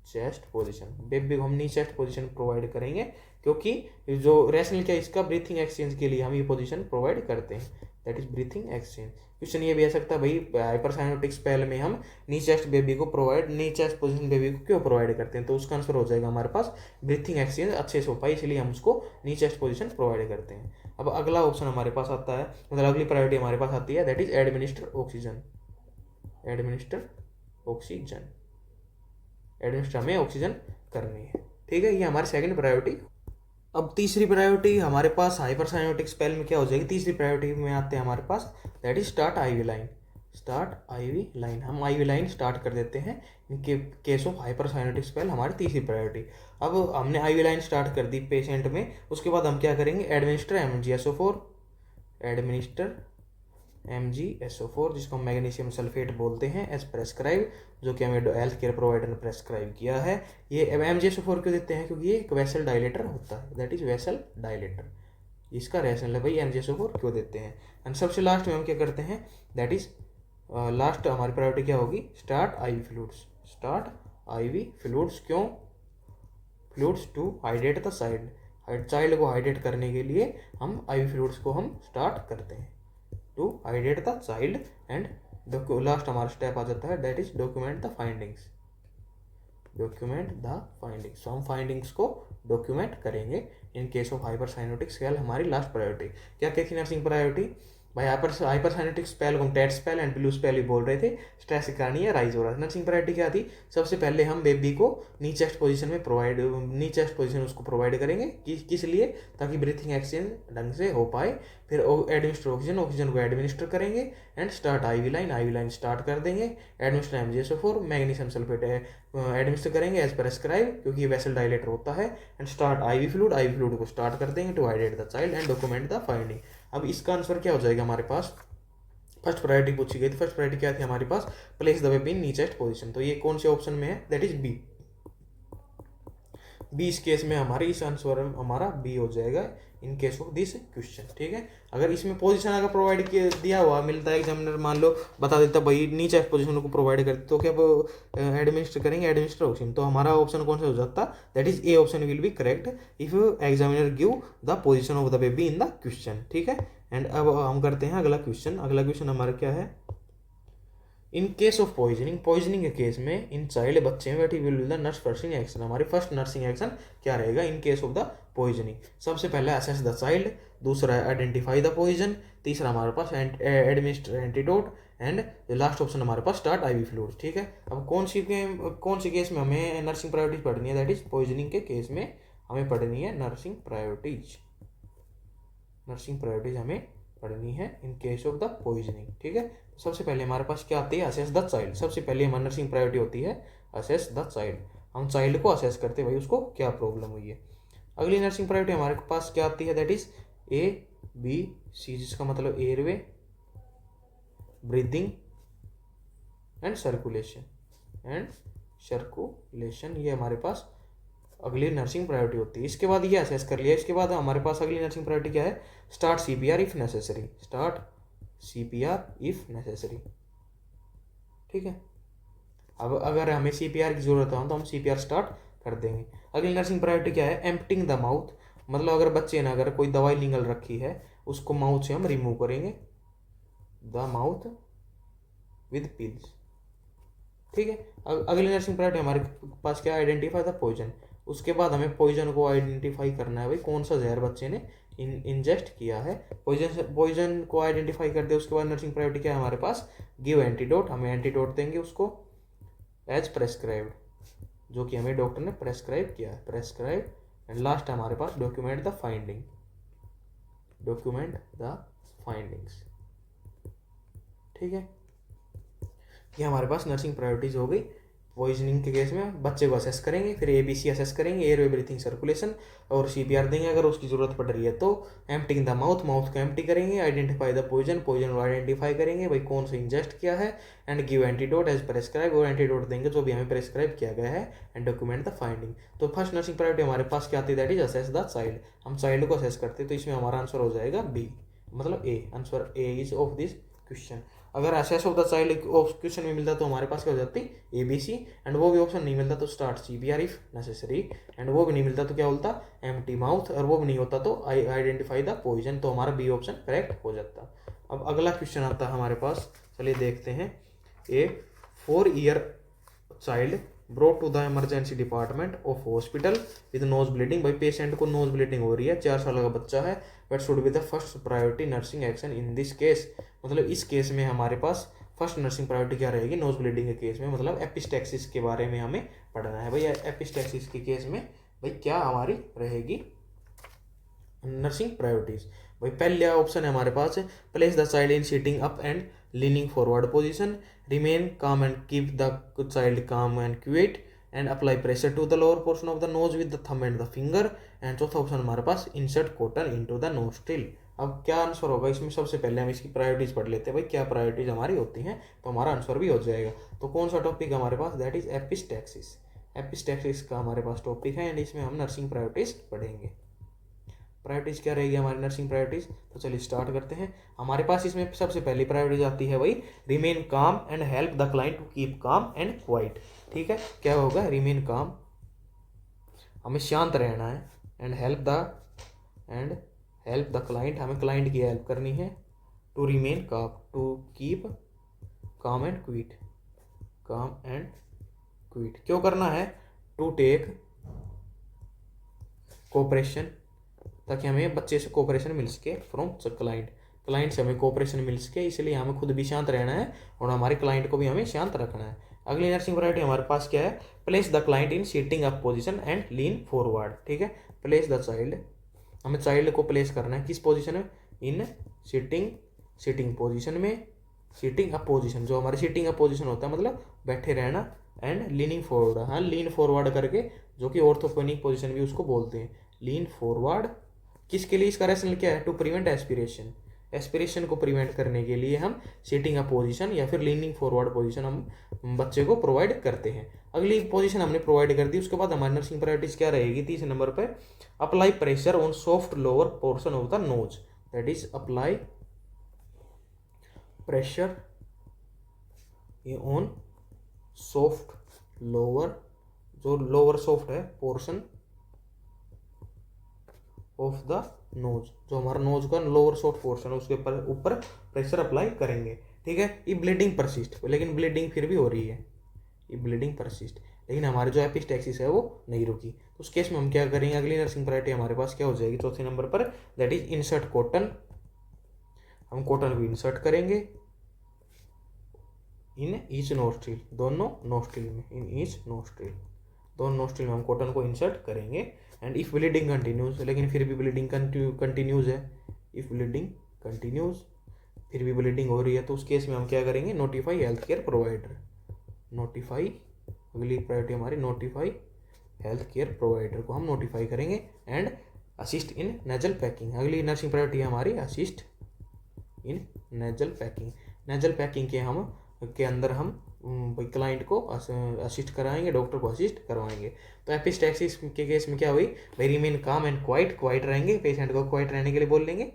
chest position. Baby को हम नी चेस्ट पोजीशन प्रोवाइड करेंगे क्योंकि जो रैशनल क्या इसका ब्रीथिंग एक्सचेंज के लिए हम ये पोजीशन प्रोवाइड करते हैं, that is breathing exchange. Question ये भी आ सकता है भाई हाइपरसाइनोटिक स्पेल में हम नी चेस्ट बेबी को प्रोवाइड, नी चेस्ट पोजीशन बेबी को क्यों प्रोवाइड करते हैं, तो उसका आंसर हो जाएगा हमारे पास ब्रीथिंग एक्सचेंज अच्छे से हो पाए इसलिए हम उसको नी चेस्ट पोजीशन प्रोवाइड करते हैं। अब अगला ऑप्शन हमारे पास आता है, मतलब अगली प्रायोरिटी हमारे पास आती है, that is administer oxygen, administer oxygen, administer हमें ऑक्सीजन करनी है। ठीक है, ये हमारी सेकंड प्रायोरिटी। अब तीसरी प्रायोरिटी हमारे पास हाइपरसाइनोटिक स्पेल में क्या हो जाएगी, तीसरी प्रायोरिटी में आते हैं हमारे पास, that is start IV line, start IV line. हम IV लाइन स्टार्ट कर देते हैं इनके केस ऑफ हाइपरसाइनोटिक स्पेल, हमारी तीसरी प्रायोरिटी। अब हमने IV लाइन स्टार्ट कर दी पेशेंट में, उसके बाद हम क्या करेंगे, एडमिनिस्टर MgSO4, एडमिनिस्टर MgSO4 जिसको हम मैग्नीशियम सल्फेट बोलते हैं एज प्रेस्क्राइब, जो कि हमें हेल्थ केयर प्रोवाइडर ने प्रेस्क्राइब किया है। ये MgSO4 क्यों देते हैं, क्योंकि ये एक वेसल डायलेटर होता है, दैट इज वेसल डायलेटर, इसका रैशनल है भाई MgSO4 क्यों देते हैं। एंड सबसे लास्ट में हम क्या करते हैं, दैट इज लास्ट हमारी प्रायोरिटी क्या होगी, start IV fluids, start IV fluids. क्यों, fluids to hydrate the child को हाइड्रेट करने के लिए हम IV फ्लूइड्स को हम स्टार्ट करते हैं, to hydrate the child. And last हमारा स्टेप आ जाता है, that is document the findings, document the findings. तो हम फाइंडिंग्स को डॉक्यूमेंट करेंगे in case of hypercyanotic spell, हमारी लास्ट प्रायोरिटी। क्या क्या थी नर्सिंग प्रायोरिटी भाई, हाइपरसाइनोटिक स्पेल को हम tet spell and blue spell भी बोल रहे थे, स्ट्रेस के कारण ये राइज हो रहा है। नर्सिंग प्रायोरिटी क्या थी, सबसे पहले हम बेबी को नी चेस्ट पोजीशन में प्रोवाइड, नी चेस्ट पोजीशन उसको प्रोवाइड करेंगे किस लिए, ताकि ब्रीथिंग एक्सचेंज ढंग से हो पाए। फिर एडमिनिस्टर ऑक्सीजन, ऑक्सीजन को एडमिनिस्टर करेंगे। And start IV line start कर देंगे। Administer MgSO4 magnesium sulphate administer करेंगे एज प्रेस्क्राइब, क्योंकि ये वेसल डायलेटर होता है। एंड स्टार्ट IV फ्लूइड को स्टार्ट कर देंगे to hydrate the child and document the finding. अब इसका आंसर क्या हो जाएगा हमारे पास, फर्स्ट प्रायोरिटी पूछी गई थी, फर्स्ट प्रायोरिटी क्या थी हमारे पास, place the baby in knee chest position. तो ये कौन से ऑप्शन में है, दैट इज बी, बी इस केस में हमारी इस आंसर हमारा बी हो जाएगा in case of this question. ठीक है, अगर इसमें पोजीशन अगर प्रोवाइड किया दिया हुआ मिलता है एग्जामिनर, मान लो बता देता भाई नीचे पोजीशन को प्रोवाइड करते, तो क्या वो एडमिनिस्टर करेंगे, एडमिनिस्टर ऑप्शन, तो हमारा ऑप्शन कौन सा हो जाता, that is A option will be correct if examiner give the position of the baby in the question. ठीक है, एंड अब हम करते हैं अगला क्वेश्चन। अगला क्वेश्चन हमारा क्या है, in case of poisoning, poisoning के केस में इन चाइल्ड बच्चे में weight will the nurse nursing action, हमारी फर्स्ट नर्सिंग एक्शन क्या रहेगा in case of the poisoning. सबसे पहले असेस द चाइल्ड, दूसरा है आइडेंटिफाई द पॉइजन, तीसरा हमारे पास administer antidote, and last option हमारे पास स्टार्ट आईवी फ्लूइड। ठीक है, अब कौन सी केस में हमें नर्सिंग प्रायोरिटीज पढ़नी है, दैट इज पॉइजनिंग के केस में हमें पढ़नी है नर्सिंग प्रायोरिटीज। नर्सिंग प्रायोरिटीज हमें पढ़नी है in case of the poisoning. ठीक है, सबसे पहले हमारे पास क्या आती है, असेस द चाइल्ड। सबसे पहले हमारी नर्सिंग प्रायोरिटी होती है असेस द चाइल्ड, हम चाइल्ड को असेस करते हैं भाई उसको क्या प्रॉब्लम हुई है। अगली नर्सिंग प्रायोरिटी हमारे पास क्या आती है, that is A B C, जिसका मतलब एयरवे, ब्रीदिंग एंड सर्कुलेशन, ये हमारे पास अगली नर्सिंग प्रायोरिटी होती है। इसके बाद ये असेस कर लिया, इसके बाद हमारे पास अगली नर्सिंग प्रायोरिटी क्या है, start CPR if necessary, start CPR if necessary. ठीक है, अब अगर हमें सीपीआर की जरूरत हो तो हम सीपीआर स्टार्ट कर देंगे। अगली नर्सिंग प्रायोरिटी क्या है, एम्प्टिंग द माउथ, मतलब अगर बच्चे ने अगर कोई दवाई निगल रखी है उसको माउथ से हम रिमूव करेंगे, द माउथ विद पिल्स। ठीक है, अगली नर्सिंग प्रायोरिटी हमारे पास क्या, आइडेंटिफाई द पॉइजन, उसके बाद हमें पॉइजन को आइडेंटिफाई करना है भाई कौन सा जहर बच्चे ने इंजेस्ट किया है। पॉइजन को आइडेंटिफाई कर दे, उसके बाद नर्सिंग प्रायोरिटी क्या है हमारे पास, गिव एंटीडोट, हमें एंटीडोट देंगे उसको एज प्रेस्क्राइब्ड, जो कि हमें डॉक्टर ने प्रेस्क्राइब किया है, प्रेस्क्राइब। एंड लास्ट हमारे पास डॉक्यूमेंट द फाइंडिंग्स। ठीक है, ये हमारे पास नर्सिंग प्रायोरिटीज हो गई। पॉइजनिंग के केस में बच्चे को असेस करेंगे, फिर एबीसी असेस करेंगे, एयरवे ब्रीथिंग सर्कुलेशन, और सीपीआर देंगे अगर उसकी जरूरत पड़ रही है तो। एम्प्टिंग द माउथ, माउथ को एम्प्टी करेंगे, आइडेंटिफाई द पॉइजन, पॉइजन को आइडेंटिफाई करेंगे भाई कौन सा इंजेस्ट किया है, and give antidote as prescribe, और एंटीडोट देंगे जो भी हमें प्रेस्क्राइब किया गया है, एंड डॉक्यूमेंट द फाइंडिंग। तो फर्स्ट नर्सिंग प्रायोरिटी हमारे पास क्या आती है, that is assess the child, हम चाइल्ड को असेस करते हैं, तो इसमें हमारा आंसर हो जाएगा बी, मतलब A, answer A is of this question. अगर assess of the child question में मिलता तो हमारे पास क्या हो जाती ए बी सी, एंड वो भी ऑप्शन नहीं मिलता तो start CPR if necessary, and वो भी नहीं मिलता तो क्या बोलता एम्प्टी माउथ, और वो भी नहीं होता तो आइडेंटिफाई द पॉइजन, तो हमारा बी ऑप्शन करेक्ट हो जाता। अब अगला क्वेश्चन आता है हमारे पास, चलिए देखते हैं। A 4-year child brought to the emergency department of hospital with nose bleeding, भाई पेशेंट को नोज ब्लीडिंग हो रही है, 4 साल का बच्चा है, but should be the first priority nursing action in this case, मतलब इस केस में हमारे पास फर्स्ट नर्सिंग प्रायोरिटी क्या रहेगी नोज ब्लीडिंग के केस में, मतलब एपिस्टैक्सिस के बारे में हमें पढ़ना है भाई। एपिस्टैक्सिस के केस में भाई क्या हमारी रहेगी नर्सिंग प्रायोरिटीज। भाई पहला ऑप्शन है हमारे पास, place the child in sitting up and leaning forward position, remain calm and keep the child calm and quiet, and apply pressure to the lower portion of the nose with the thumb and the finger, and चौथा option हमारे पास insert cotton into the nostril. अब क्या answer होगा इसमें, सबसे पहले हम इसकी प्रायोरिटीज पढ़ लेते हैं भाई क्या प्रायोरिटीज हमारी होती हैं, तो हमारा आंसर भी हो जाएगा। तो कौन सा टॉपिक हमारे पास, दैट इज एपिस्टैक्सिस, एपिस्टैक्सिस का हमारे पास टॉपिक है, एंड इसमें हम नर्सिंग प्रायोरिटीज पढ़ेंगे। प्रायोरिटीज क्या रहेगी हमारी नर्सिंग प्रायोरिटीज, तो चलिए स्टार्ट करते हैं। हमारे पास इसमें सबसे पहली प्रायोरिटीज आती है भाई remain calm and help the client to keep calm and quiet. ठीक है, क्या होगा, रिमेन काम, हमें शांत रहना है, एंड हेल्प द क्लाइंट, हमें क्लाइंट की हेल्प करनी है, to remain calm, to keep calm and quiet, क्यों करना है, टू टेक कोऑपरेशन, ताकि हमें बच्चे से कोऑपरेशन मिल सके फ्रॉम क्लाइंट से हमें कोऑपरेशन मिल सके, इसलिए हमें खुद भी शांत रहना है और हमारे क्लाइंट को भी हमें शांत रखना है। अगली नर्सिंग प्रायोरिटी हमारे पास क्या है, place the client in sitting up position and lean forward. ठीक है, प्लेस द चाइल्ड, हमें चाइल्ड को प्लेस करना है किस पोजीशन में, इन सीटिंग पोजीशन में, सीटिंग अप पोजीशन, जो हमारी सीटिंग अप पोजीशन होता है मतलब बैठे रहना, एंड लीनिंग फॉरवर्ड, हाँ लीन फॉरवर्ड करके, जो कि ऑर्थोपेनिक पोजीशन भी उसको बोलते हैं, लीन फॉरवर्ड। किसके लिए इसका रैशनल क्या है, टू प्रिवेंट एस्पिरेशन, एस्पिरेशन को प्रिवेंट करने के लिए हम सिटिंग अ पोजीशन या फिर लीनिंग फॉरवर्ड पोजीशन हम बच्चे को प्रोवाइड करते हैं। अगली पोजीशन हमने प्रोवाइड कर दी, उसके बाद हमारी नर्सिंग प्रायोरिटीज क्या रहेगी? तीसरे नंबर पर apply pressure on soft lower portion of the knows, that is apply pressure on soft lower, जो लोअर सॉफ्ट है पोर्शन ऑफ द नोज, जो हमारा नोज का लोअर सॉफ्ट पोर्शन है उसके ऊपर प्रेशर अप्लाई करेंगे। ठीक है, ये ब्लीडिंग परसिस्ट, लेकिन ब्लीडिंग फिर भी हो रही है, ये ब्लीडिंग परसिस्ट, लेकिन हमारे जो एपिस्टैक्सिस है वो नहीं रुकी। तो उस केस में हम क्या करेंगे? अगली नर्सिंग प्रायोरिटी हमारे पास क्या हो जाएगी चौथे नंबर पर? That is insert cotton. हम कॉटन को इंसर्ट करेंगे इन ईच नोस्ट्रिल, दोनों नोस्ट्रिल में, इन ईच नोस्ट्रिल, दोनों नोस्ट्रिल में हम कॉटन को इंसर्ट करेंगे। एंड इफ ब्लीडिंग कंटिन्यूज, लेकिन फिर भी ब्लीडिंग कंटिन्यूज है, इफ ब्लीडिंग कंटिन्यूज, फिर भी ब्लीडिंग हो रही है, तो उस केस में हम क्या करेंगे? Notify health care provider, notify, अगली प्रायोरिटी हमारी नोटिफाई हेल्थ केयर प्रोवाइडर को हम नोटिफाई करेंगे। And assist in nasal packing, अगली नर्सिंग प्रायोरिटी है हमारी assist in nasal packing. Nasal packing के अंदर हम क्लाइंट को असिस्ट कराएंगे, डॉक्टर को असिस्ट करवाएंगे। तो एपिस्टैक्सिस के केस में क्या हुई भाई? रिमेन काम एंड क्वाइट रहेंगे, पेशेंट को क्वाइट रहने के लिए बोल लेंगे।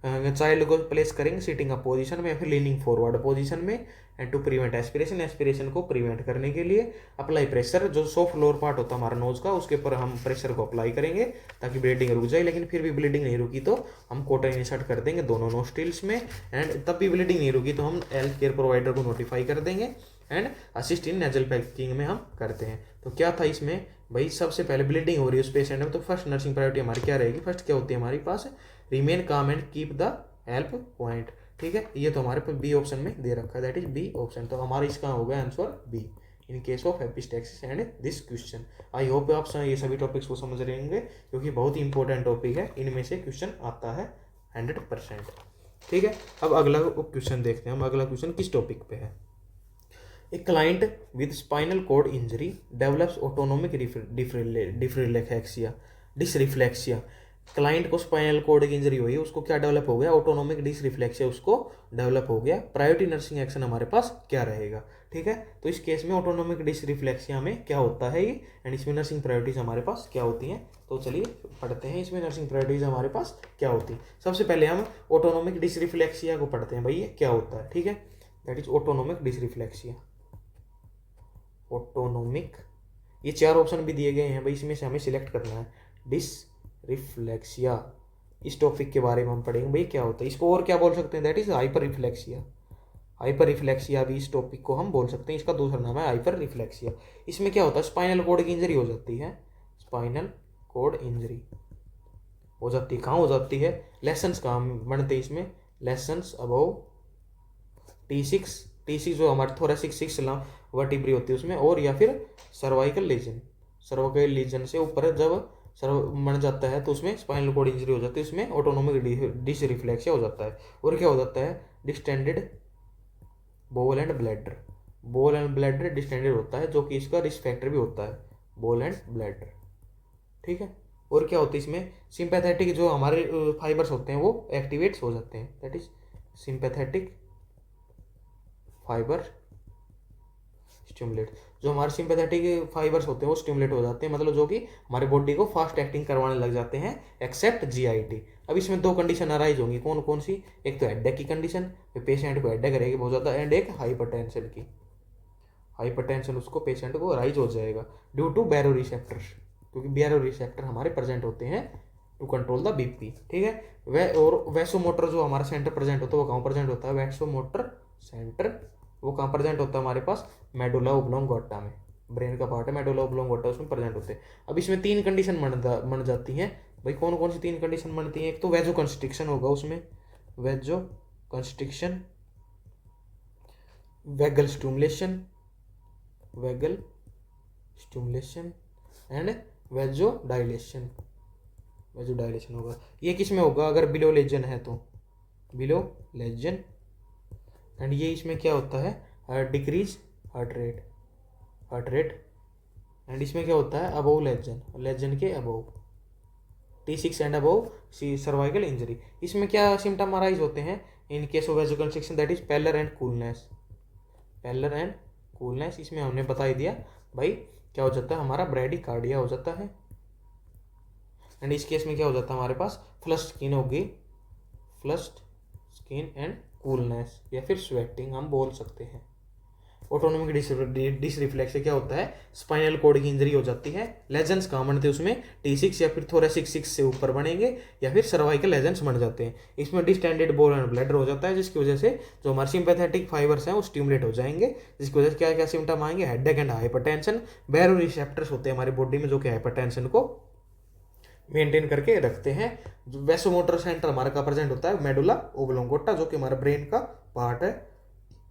चाइल्ड को प्लेस करेंगे सिटिंग अप पोजीशन में या फिर लीनिंग फॉरवर्ड पोजीशन में। एंड टू प्रिवेंट एस्पिरेशन को प्रिवेंट करने के लिए अप्लाई प्रेशर, जो सॉफ्ट लोअर पार्ट होता है हमारा नोज का, उसके ऊपर हम प्रेशर को अप्लाई करेंगे ताकि ब्लीडिंग रुक जाए। लेकिन फिर भी ब्लीडिंग नहीं रुकी तो हम कॉटन इंसर्ट कर देंगे दोनों नोस्ट्रिल्स में। एंड तब भी ब्लीडिंग नहीं रुकी तो हम हेल्थ केयर प्रोवाइडर को नोटिफाई कर देंगे and assist in nasal packing में हम करते हैं। तो क्या था इसमें भाई? सबसे पहले ब्लीडिंग हो रही है उस पेशेंट में, तो फर्स्ट नर्सिंग प्रायोरिटी हमारी क्या रहेगी? फर्स्ट क्या होती है हमारे पास? Remain calm and keep the help point. ठीक है, ये तो हमारे पास बी ऑप्शन में दे रखा है, दैट इज बी ऑप्शन। तो हमारा इसका हो गया answer be in case of epistaxis and this question. I hope आप ये सभी टॉपिक्स को समझ रहे होंगे, क्योंकि बहुत ही इंपॉर्टेंट टॉपिक है, इनमें से क्वेश्चन आता है 100%। ठीक है, अब अगला क्वेश्चन देखते हैं हम। अगला क्वेश्चन किस टॉपिक पे है? A client with spinal cord injury develops autonomic dysreflexia। Client को स्पाइनल कोड की इंजरी हुई, उसको क्या डेवलप हो गया? ऑटोनोमिक डिसरिफ्लेक्सिया उसको डेवलप हो गया। प्रायोरिटी नर्सिंग एक्शन हमारे पास क्या रहेगा? ठीक है, तो इस केस में ऑटोनोमिक डिसरिफ्लेक्सिया में क्या होता है ये, एंड इसमें नर्सिंग प्रायोरिटीज हमारे पास क्या होती हैं? तो चलिए पढ़ते हैं इसमें नर्सिंग प्रायोरिटीज हमारे पास क्या होती है। सबसे पहले हम ऑटोनोमिक डिसरिफ्लेक्सिया को पढ़ते हैं भाई, ये क्या होता है। ठीक है, दैट इज ऑटोनोमिक डिसरिफ्लेक्सिया। ऑटोनोमिक, ये चार ऑप्शन भी दिए गए हैं भाई, इसमें से हमें सिलेक्ट करना है। डिसरिफ्लेक्सिया, इस टॉपिक के बारे में हम पढ़ेंगे भाई क्या होता है। इसको और क्या बोल सकते हैं? That is hyper reflexia. Hyper reflexia भी इस टॉपिक को हम बोल सकते हैं, इसका दूसरा नाम है हाइपर रिफ्लेक्सिया। इसमें क्या होता है? स्पाइनल कोड की इंजरी हो जाती है, स्पाइनल कोड इंजरी हो जाती है। कहाँ हो जाती है? लेसन्स कहाँ बनते हैं इसमें? लेसन्स अबव T6 जो हमारे थोरेसिक 6 वर्टिब्री होती है उसमें, और या फिर सर्वाइकल लीजन से ऊपर जब बन जाता है तो उसमें स्पाइनल कोड इंजरी हो जाती है, उसमें ऑटोनोमिक डिसरिफ्लेक्सिया हो जाता है। और क्या हो जाता है? डिस्टेंडेड बोल एंड ब्लैडर डिस्टेंडेड होता है, जो कि इसका रिस्क फैक्टर भी होता है, बोल एंड ब्लैडर। ठीक है, और क्या होता है इसमें? सिंपैथेटिक जो हमारे फाइबर्स होते हैं वो एक्टिवेट्स हो जाते हैं, that is sympathetic fibre stimulate. जो हमारे सिंपैथेटिक फाइबर्स होते हैं वो स्टिमुलेट हो जाते हैं, मतलब जो कि हमारी बॉडी को फास्ट एक्टिंग करवाने लग जाते हैं, एक्सेप्ट जीआईटी। अब इसमें दो कंडीशन अराइज होंगी, कौन कौन सी? एक तो हेडेक की कंडीशन, पेशेंट को हेडेक रहेगी बहुत ज़्यादा, एंड एक हाइपरटेंशन की। हाइपरटेंशन उसको पेशेंट को अराइज हो जाएगा ड्यू टू बैरो रिसेप्टर्स, क्योंकि बैरो रिसेप्टर हमारे प्रेजेंट होते हैं टू कंट्रोल द बीपी। ठीक है, वह और वैसोमोटर जो हमारा सेंटर प्रेजेंट होता है वो कहाँ प्रेजेंट होता है? वैसोमोटर सेंटर वो कहाँ प्रेजेंट होता है हमारे पास? मेडुला ओब्लोंगोटा में, ब्रेन का पार्ट है मेडुला ओब्लोंगोटा, उसमें प्रेजेंट होते हैं। अब इसमें तीन कंडीशन बन जाती हैं भाई, कौन कौन सी तीन कंडीशन बनती हैं? एक तो वेजो कंस्ट्रिक्शन होगा उसमें, vasoconstriction, vagal stimulation and vasodilation होगा। ये किस में होगा? अगर बिलो लेजन है तो बिलो लेजन, एंड ये इसमें क्या होता है? डिक्रीज हार्ट रेट, एंड इसमें क्या होता है? अबोव लेजन के above. T6 and above cervical injury. इसमें क्या सिम्टम अराइज होते हैं in case of vasoconstriction, that is pallor and coolness. Pallor and coolness इसमें हमने बता ही दिया भाई क्या हो जाता है, हमारा ब्रैडीकार्डिया हो जाता है। एंड इस केस में क्या हो जाता है हमारे पास, फ्लश्ड स्किन होगी, फ्लश्ड स्किन एंड कूलनेस या फिर स्वेटिंग हम बोल सकते हैं। ऑटोनोमिक डिसरिफ्लेक्स से क्या होता है, स्पाइनल कॉर्ड की इंजरी हो जाती है। लेजेंस कहाँ बनते हैं उसमें, T6 या फिर थोरेसिक 6 से ऊपर बनेंगे या फिर सर्वाइकल लेजेंस बन जाते हैं। इसमें डिस्टेंडेड बोन एंड ब्लैडर हो जाता है, जिसकी वजह से जो हमारे सिंपैथेटिक फाइबर्स हैं वो स्टिमुलेट हो जाएंगे, जिसकी वजह से क्या क्या सिम्टम आएंगे, headache and hypertension. Baroreceptors होते हैं हमारी बॉडी में जो कि हाइपरटेंशन को मेंटेन करके रखते हैं। वैसोमोटर सेंटर हमारा का प्रेजेंट होता है मेडुला ओब्लोंगोटा, जो कि हमारा ब्रेन का पार्ट है।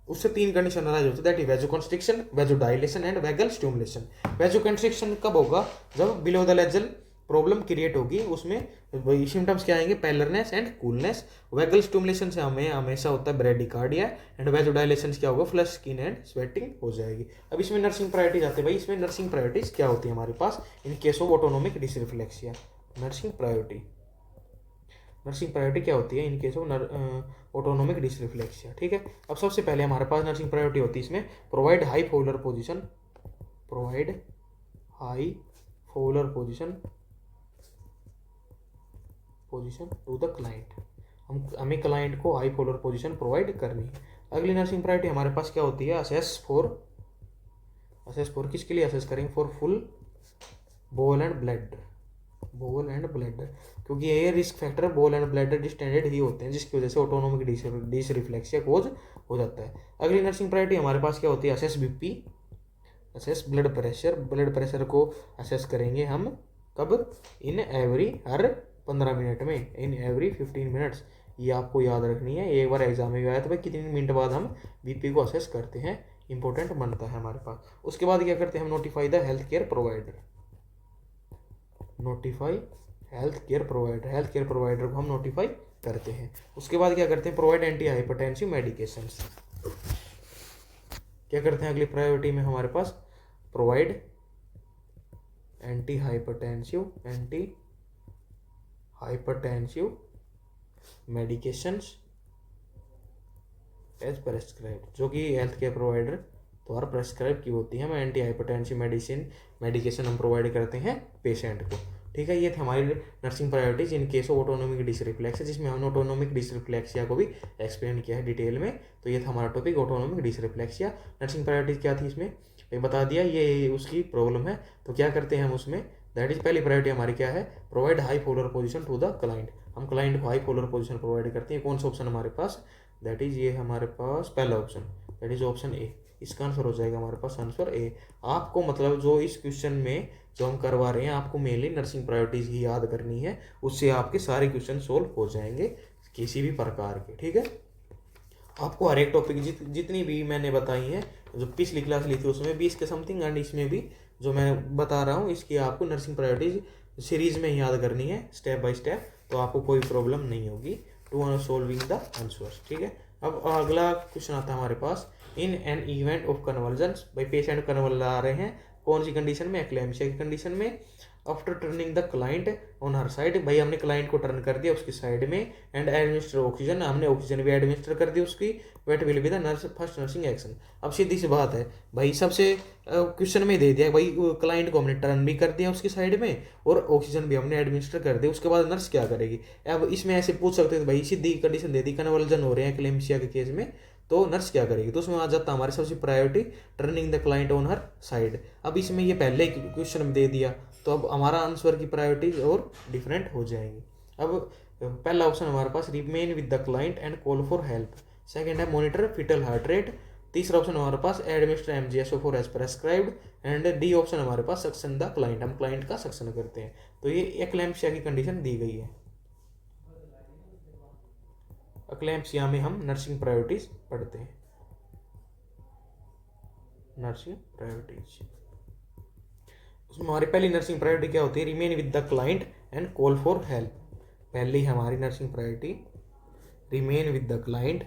उससे 3 कंडीशन अराइज होती है, that is vasoconstriction, vasodilation and vagal stimulation. Vasoconstriction कब होगा, जब below the lesion problem create होगी, उसमें सिम्टम्स क्या आएंगे, pallorness and coolness. Vagal stimulation से हमें हमेशा होता है ब्रैडीकार्डिया, एंड वैसोडाइलेशन क्या होगा, फ्लश स्किन एंड स्वेटिंग हो जाएगी। अब इसमें नर्सिंग प्रायोरिटीज आते हैं भाई, इसमें नर्सिंग प्रायोरिटीज क्या होती है हमारे पास in case of autonomic dysreflexia. Nursing priority क्या होती है in case of autonomic dysreflexia, ठीक है। अब सबसे पहले हमारे पास नर्सिंग प्रायोरिटी होती है इसमें, provide high Fowler position, provide high Fowler position to the client. हमें क्लाइंट को हाई फोल्डर पोजीशन प्रोवाइड करनी है। अगली नर्सिंग प्रायोरिटी हमारे पास क्या होती है, असेस फॉर किसके लिए असेस करेंगे, for full bowel and bladder, क्योंकि ये risk factor bowel and bladder distended ही होते हैं, जिसकी वजह से ऑटोनोमिक डिसरिफ्लेक्सिया कोज हो जाता है। अगली नर्सिंग प्रायोरिटी हमारे पास क्या होती है, assess BP, assess blood pressure को असेस करेंगे हम कब, इन एवरी हर 15 मिनट में, इन एवरी 15 मिनट्स। ये आपको याद रखनी है, एक बार एग्जाम में आया तो भाई कितने मिनट बाद हम बीपी को असेस करते हैं, इंपॉर्टेंट बनता है हमारे पास। उसके बाद क्या करते हैं हम, notify the health care provider, notify health care provider को हम नोटिफाई करते हैं। उसके बाद क्या करते हैं, प्रोवाइड एंटी हाइपरटेंसिव मेडिकेशंस। क्या करते हैं अगली प्रायोरिटी में हमारे पास, provide anti hypertensive medications as prescribe, जो कि हेल्थ केयर प्रोवाइडर द्वारा प्रेस्क्राइब की होती है। हम एंटी हाइपरटेंसिव मेडिकेशन हम प्रोवाइड करते हैं पेशेंट को, ठीक है। ये थे हमारी nursing priorities in case of autonomic dysreflexia, जिसमें हमने ऑटोनोमिक डिसरिफ्लेक्सिया को भी एक्सप्लेन किया है डिटेल में। तो ये था हमारा topic autonomic dysreflexia. Nursing priorities क्या थी इसमें, ये बता दिया, ये उसकी प्रॉब्लम है। तो क्या करते हैं हम उसमें, दैट इज पहली प्रायोरिटी हमारी क्या है, provide high Fowler position to the client. हम क्लाइंट को हाई फोल्डर पोजीशन प्रोवाइड करते हैं। कौन सा ऑप्शन हमारे पास, दैट इज ये हमारे पास पहला option, that is option A. इसका आंसर हो जाएगा हमारे पास आंसर ए। आपको मतलब जो इस क्वेश्चन में जो हम करवा रहे हैं, आपको मेनली नर्सिंग प्रायोरिटीज ही याद करनी है, उससे आपके सारे क्वेश्चन सोल्व हो जाएंगे किसी भी प्रकार के, ठीक है। आपको हर एक टॉपिक जितनी भी मैंने बताई है, जो पिछली क्लास ली थी उसमें 20 के समथिंग, एंड इसमें भी जो मैं बता रहा हूँ, इसकी आपको नर्सिंग प्रायोरिटीज सीरीज में ही याद करनी है स्टेप बाय स्टेप, तो आपको कोई प्रॉब्लम नहीं होगी टू सोल्विंग द आंसर्स, ठीक है। अब अगला क्वेश्चन आता है हमारे पास, in an event of convergence, भाई पेशेंट कन्वर्ल आ रहे हैं, कौन सी कंडीशन में, एक्लेम्सिया की कंडीशन में। After turning the client on her side, भाई हमने क्लाइंट को टर्न कर दिया उसकी साइड में, एंड एडमिनिस्टर ऑक्सीजन, हमने ऑक्सीजन भी एडमिनिस्टर कर दी उसकी, weight will be the first nursing action. अब सीधी सी बात है भाई, सबसे क्वेश्चन में दे दिया भाई, क्लाइंट को हमने टर्न भी कर दिया उसकी साइड में और ऑक्सीजन भी हमने एडमिनिस्टर कर दी, उसके बाद नर्स क्या करेगी। अब इसमें ऐसे पूछ सकते थे भाई, सीधी कंडीशन दे दी, कन्वर्जन हो रहे हैं क्लेम्सिया के केस में, तो नर्स क्या करेगी, तो उसमें आ जाता हमारी सबसे priority turning the client on her side. अब इसमें ये पहले क्वेश्चन में दे दिया, तो अब हमारा आंसर की प्रायोरिटी और डिफरेंट हो जाएंगी। अब पहला ऑप्शन हमारे पास, remain with the client and call for help. Second है मॉनिटर फीटल हार्ट रेट। तीसरा ऑप्शन हमारे पास, administer MgSO4 as prescribed. And D option हमारे पास, सक्शन द क्लाइंट, हम क्लाइंट का सक्शन करते हैं। तो ये एक्लेम्पसिया की कंडीशन दी गई है। एक्लेम्पसिया में हम नर्सिंग प्रायोरिटीज पढ़ते हैं। नर्सिंग प्रायोरिटीज उसमें हमारी पहली नर्सिंग प्रायोरिटी क्या होती है, remain with the client and call for help. पहली हमारी nursing priority remain with the client,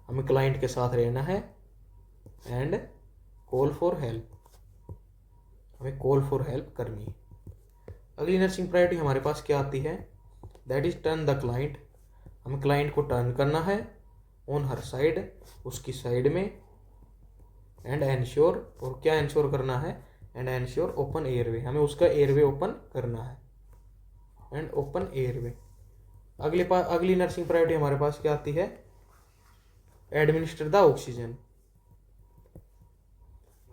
हमें क्लाइंट के साथ रहना है, एंड कॉल फॉर हेल्प, हमें कॉल फॉर हेल्प करनी है। अगली नर्सिंग प्रायोरिटी हमारे पास क्या आती है, that is turn the client. हमें क्लाइंट को टर्न करना है ऑन हर साइड, उसकी साइड में, एंड एंश्योर, और क्या एंश्योर करना है, एंड एंश्योर ओपन एयरवे, हमें उसका एयरवे ओपन करना है, एंड ओपन एयरवे। अगली नर्सिंग प्रायोरिटी हमारे पास क्या आती है, एडमिनिस्टर द ऑक्सीजन।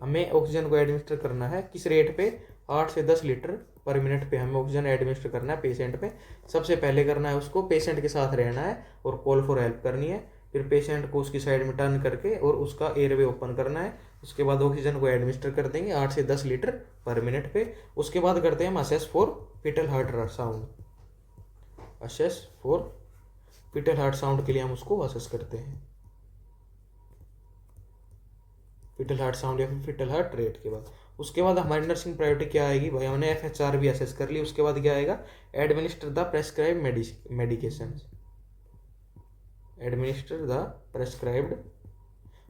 हमें ऑक्सीजन को एडमिनिस्टर करना है किस रेट पे, 8 से 10 लीटर पर मिनट पे हमें ऑक्सीजन एडमिनिस्टर करना है पेशेंट पे। सबसे पहले करना है उसको पेशेंट के साथ रहना है और कॉल फॉर हेल्प करनी है, फिर पेशेंट को उसकी साइड में टर्न करके और उसका एयरवे ओपन करना है। उसके बाद ऑक्सीजन को एडमिनिस्टर कर देंगे 8 से 10 लीटर पर मिनट पे। उसके बाद करते हैं हम assess for fetal heart sound. Assess for fetal heart sound के लिए हम उसको असेस करते हैं, फीटल हार्ट साउंड या फिर फीटल हार्ट रेट के बाद। उसके बाद हमारी नर्सिंग प्रायोरिटी क्या आएगी भाई, हमने FHR भी असेस कर ली। उसके बाद क्या आएगा, administer the prescribe medication. Administer the prescribed,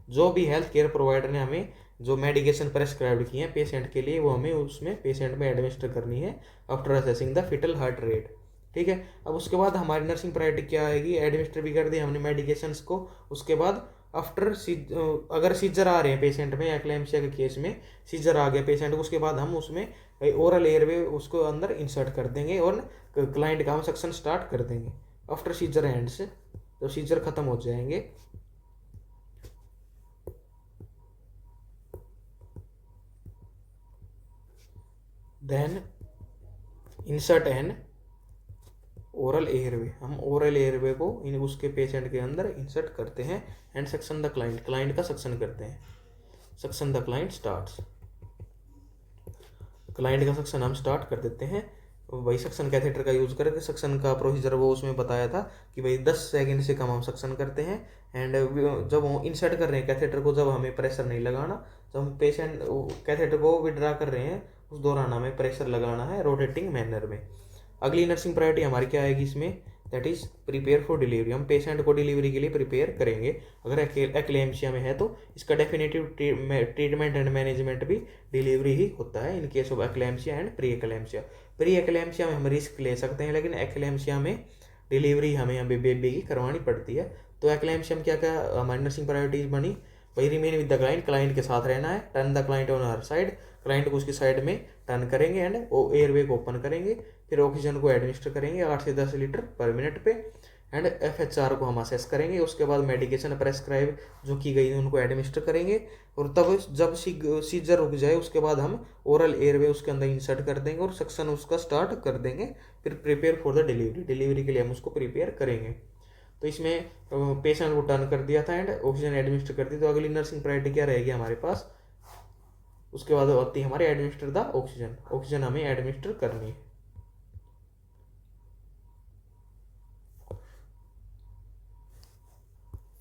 जो भी हेल्थ केयर प्रोवाइडर ने हमें जो मेडिकेशन प्रेस्क्राइब की है पेशेंट के लिए, वो हमें उसमें पेशेंट में एडमिनिस्टर करनी है after assessing the fetal heart rate. ठीक है। अब उसके बाद हमारी नर्सिंग प्रायोरिटी क्या आएगी, एडमिनिस्टर भी कर दी हमने मेडिकेशंस को। उसके बाद आफ्टर अगर सीजर आ रहे हैं पेशेंट में, एक्लेम्सिया के केस में सीजर आ गया पेशेंट को, उसके बाद हम उसमें ओरल एयरवे उसको अंदर इंसर्ट कर देंगे और क्लाइंट का हम सक्शन स्टार्ट कर देंगे आफ्टर सीजर एंड से, तो सीजर खत्म हो जाएंगे। Then insert an oral airway, हम ओरल एयरवे को उसके पेशेंट के अंदर इंसर्ट करते हैं, and suction the client, client का सक्शन करते हैं, suction the client starts. Client का सक्शन हम स्टार्ट कर देते हैं। वही सक्शन कैथेटर का यूज करके सक्शन का प्रोसीजर वो उसमें बताया था कि भाई 10 सेकंड से कम हम सक्शन करते हैं। एंड जब वो इंसर्ट कर रहे हैं कैथेटर को, जब हमें प्रेशर नहीं लगाना, जब हम पेशेंट कैथेटर को विड्रा कर रहे हैं उस दौरान हमें प्रेशर लगाना है रोटेटिंग मैनर में। अगली नर्सिंग प्रायोरिटी हमारी क्या आएगी इसमें, that is prepare for delivery. हम पेशेंट को डिलीवरी के लिए प्रिपेयर करेंगे। अगर एक्लेम्सिया में है तो इसका डेफिनेटिव ट्रीटमेंट एंड मैनेजमेंट भी डिलीवरी ही होता है in case of eclampsia and pre eclampsia. Pre eclampsia में हम रिस्क ले सकते हैं, लेकिन एक्लेम्सिया में डिलीवरी हमें अभी बेबी की करवानी पड़ती है। तो एक्लेम्सिया में क्या क्या हमारी नर्सिंग प्रायोरिटीज बनी, वही remain with the client, client के साथ रहना है, turn the client on her side, client को उसकी साइड में टर्न करेंगे एंड एयरवे को ओपन करेंगे, फिर ऑक्सीजन को एडमिनिस्टर करेंगे 8 से 10 लीटर पर मिनट पे, एंड FHR को हम असेस करेंगे। उसके बाद मेडिकेशन प्रेस्क्राइब जो की गई उनको एडमिनिस्टर करेंगे, और तब जब सीजर रुक जाए उसके बाद हम ओरल एयरवे उसके अंदर इंसर्ट कर देंगे और सक्शन उसका स्टार्ट कर देंगे। फिर prepare for the delivery, delivery के लिए हम उसको प्रिपेयर करेंगे। तो इसमें पेशेंट को टर्न कर दिया था एंड ऑक्सीजन एडमिनिस्टर कर दी। तो अगली नर्सिंग प्रायोरिटी क्या रहेगी हमारे पास, उसके बाद होती है हमारी एडमिनिस्टर द ऑक्सीजन, ऑक्सीजन हमें एडमिनिस्टर करनी है।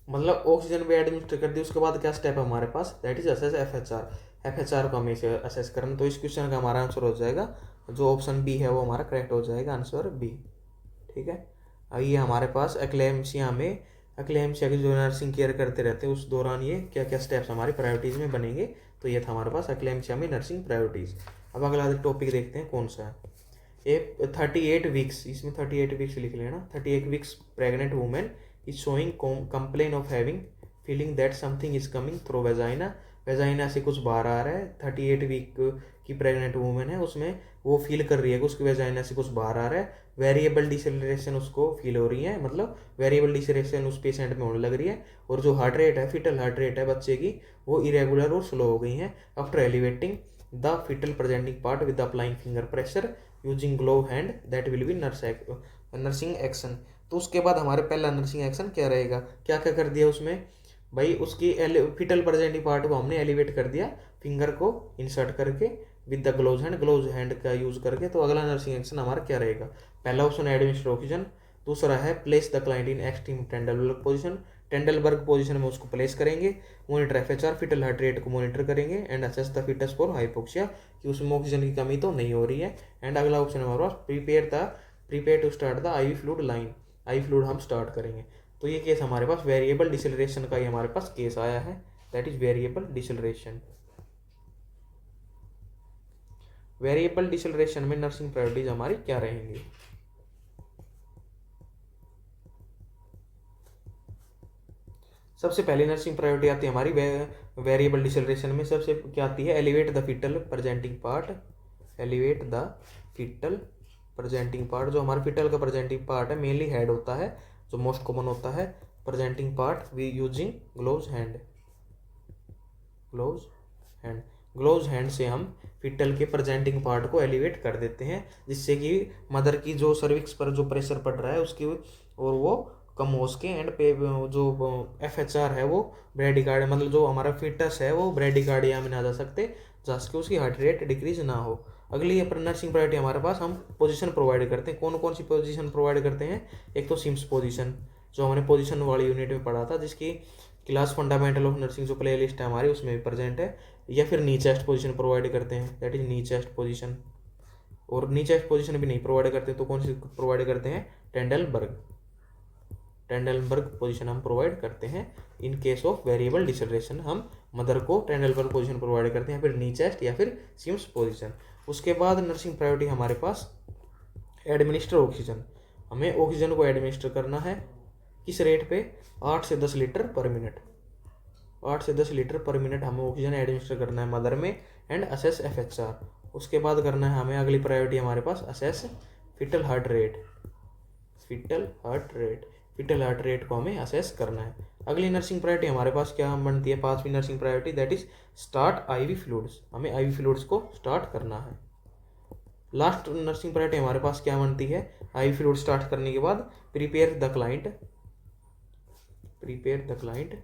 मतलब ऑक्सीजन भी एडमिनिस्टर कर दी, उसके बाद क्या स्टेप है हमारे पास, that is assess FHR। FHR को हमें इसे असेस करना। तो इस क्वेश्चन का हमारा आंसर हो जाएगा जो ऑप्शन बी है वो हमारा करेक्ट हो जाएगा, आंसर बी। ठीक है। अब ये हमारे पास एक्लेम्सिया में, एक्लेम्सिया की जो नर्सिंग केयर करते रहते हैं उस दौरान ये क्या क्या स्टेप्स हमारी प्रायोरिटीज़ में बनेंगे। तो ये था हमारे पास एक्लेम्सिया में नर्सिंग प्रायोरिटीज़। अब अगला टॉपिक देखते हैं कौन सा है, ये 38 वीक्स, इसमें 38 वीक्स लिख लेना। 38 weeks pregnant women is showing complain of having feeling that something is coming through vagina, vagina से कुछ बाहर आ रहा है। 38 वीक की प्रेग्नेंट वुमेन है, उसमें वो फील कर रही है कि उसकी वेजाइना से कुछ बाहर आ रहा है। वेरिएबल डिसेलरेशन उसको फील हो रही है, मतलब वेरिएबल डिसेलरेशन उस पेशेंट में होने लग रही है। और जो हार्ट रेट है, फीटल हार्ट रेट है बच्चे की, वो इरेगुलर और स्लो हो गई है। After elevating the fetal presenting part with applying finger pressure using glove hand, that will be nursing action. तो उसके बाद हमारे पहला नर्सिंग एक्शन क्या रहेगा, क्या क्या कर दिया उसमें भाई, उसकी फीटल प्रेजेंटिंग पार्ट को हमने एलिवेट कर दिया फिंगर को इंसर्ट करके विद द ग्लोव्स हैंड का यूज करके। तो अगला नर्सिंग एक्शन हमारा क्या रहेगा, पहला ऑप्शन एडमिनिस्टर ऑक्सीजन, दूसरा है place the client in extreme Trendelenburg position, Trendelenburg position में उसको प्लेस करेंगे। Monitor FHR, fetal heart rate को मॉनिटर करेंगे and assess the fetus for hypoxia, कि उसमें ऑक्सीजन की कमी तो नहीं हो रही है। एंड अगला ऑप्शन हमारे पास prepare to start the IV fluid line, IV fluid हम स्टार्ट करेंगे। तो ये केस हमारे पास वेरिएबल डिसेलरेशन का ही हमारे पास केस आया है, that is variable deceleration. Variable deceleration में नर्सिंग प्रायोरिटीज हमारी क्या रहेंगी? सबसे पहले नर्सिंग प्रायोरिटी आती है हमारी वेरिएबल डिसेलरेशन में। सबसे क्या आती है? Elevate the fetal presenting part. Elevate the fetal presenting part, जो हमारा फीटल का प्रेजेंटिंग पार्ट है, मेनली हेड होता है, जो मोस्ट कॉमन होता है। Presenting part we using gloves hand. Gloves hand से हम फीटल के प्रेजेंटिंग पार्ट को एलिवेट कर देते हैं, जिससे कि मदर की जो सर्विक्स पर जो प्रेशर पड़ रहा है उसकी और वो कम हो सके। एंड पे जो FHR है वो ब्रेडिकार्ड, मतलब जो हमारा फीटस है वो ब्रेडिकार्डिया में ना जा सकते, जिससे उसकी हार्ट रेट डिक्रीज ना हो। अगली अपनी नर्सिंग प्रायोरिटी हमारे पास, हम पोजीशन प्रोवाइड करते हैं। कौन कौन सी पोजीशन प्रोवाइड करते हैं? एक तो सिम्स पोजीशन, जो हमने पोजीशन वाली यूनिट में पढ़ा था, जिसकी क्लास फंडामेंटल ऑफ नर्सिंग जो प्ले लिस्ट है हमारी उसमें भी प्रेजेंट है। या फिर नी चेस्ट पोजीशन प्रोवाइड करते हैं, that is knee chest position. और नी चेस्ट पोजीशन भी नहीं प्रोवाइड करते तो कौन सी प्रोवाइड करते हैं? टेंडलबर्ग पोजीशन हम प्रोवाइड करते हैं। In case of variable deceleration हम मदर को टेंडलबर्ग पोजीशन प्रोवाइड करते हैं, फिर नी चेस्ट या फिर सिम्स पोजीशन। उसके बाद नर्सिंग प्रायोरिटी हमारे पास एडमिनिस्टर ऑक्सीजन। हमें ऑक्सीजन को एडमिनिस्टर करना है किस रेट पे? 8 से 10 लीटर पर मिनट। 8 से 10 लीटर पर मिनट हमें ऑक्सीजन एडमिनिस्टर करना है मदर में। And assess FHR। उसके बाद करना है हमें अगली प्रायोरिटी हमारे पास assess fetal heart rate. Fetal heart rate को हमें असेस करना है। अगली नर्सिंग प्रायोरिटी हमारे पास क्या बनती है? 5वीं nursing priority, that is start IV fluids. हमें IV फ्लूइड्स को स्टार्ट करना है। लास्ट नर्सिंग प्रायोरिटी हमारे पास क्या बनती है? IV फ्लूइड स्टार्ट करने के बाद prepare the client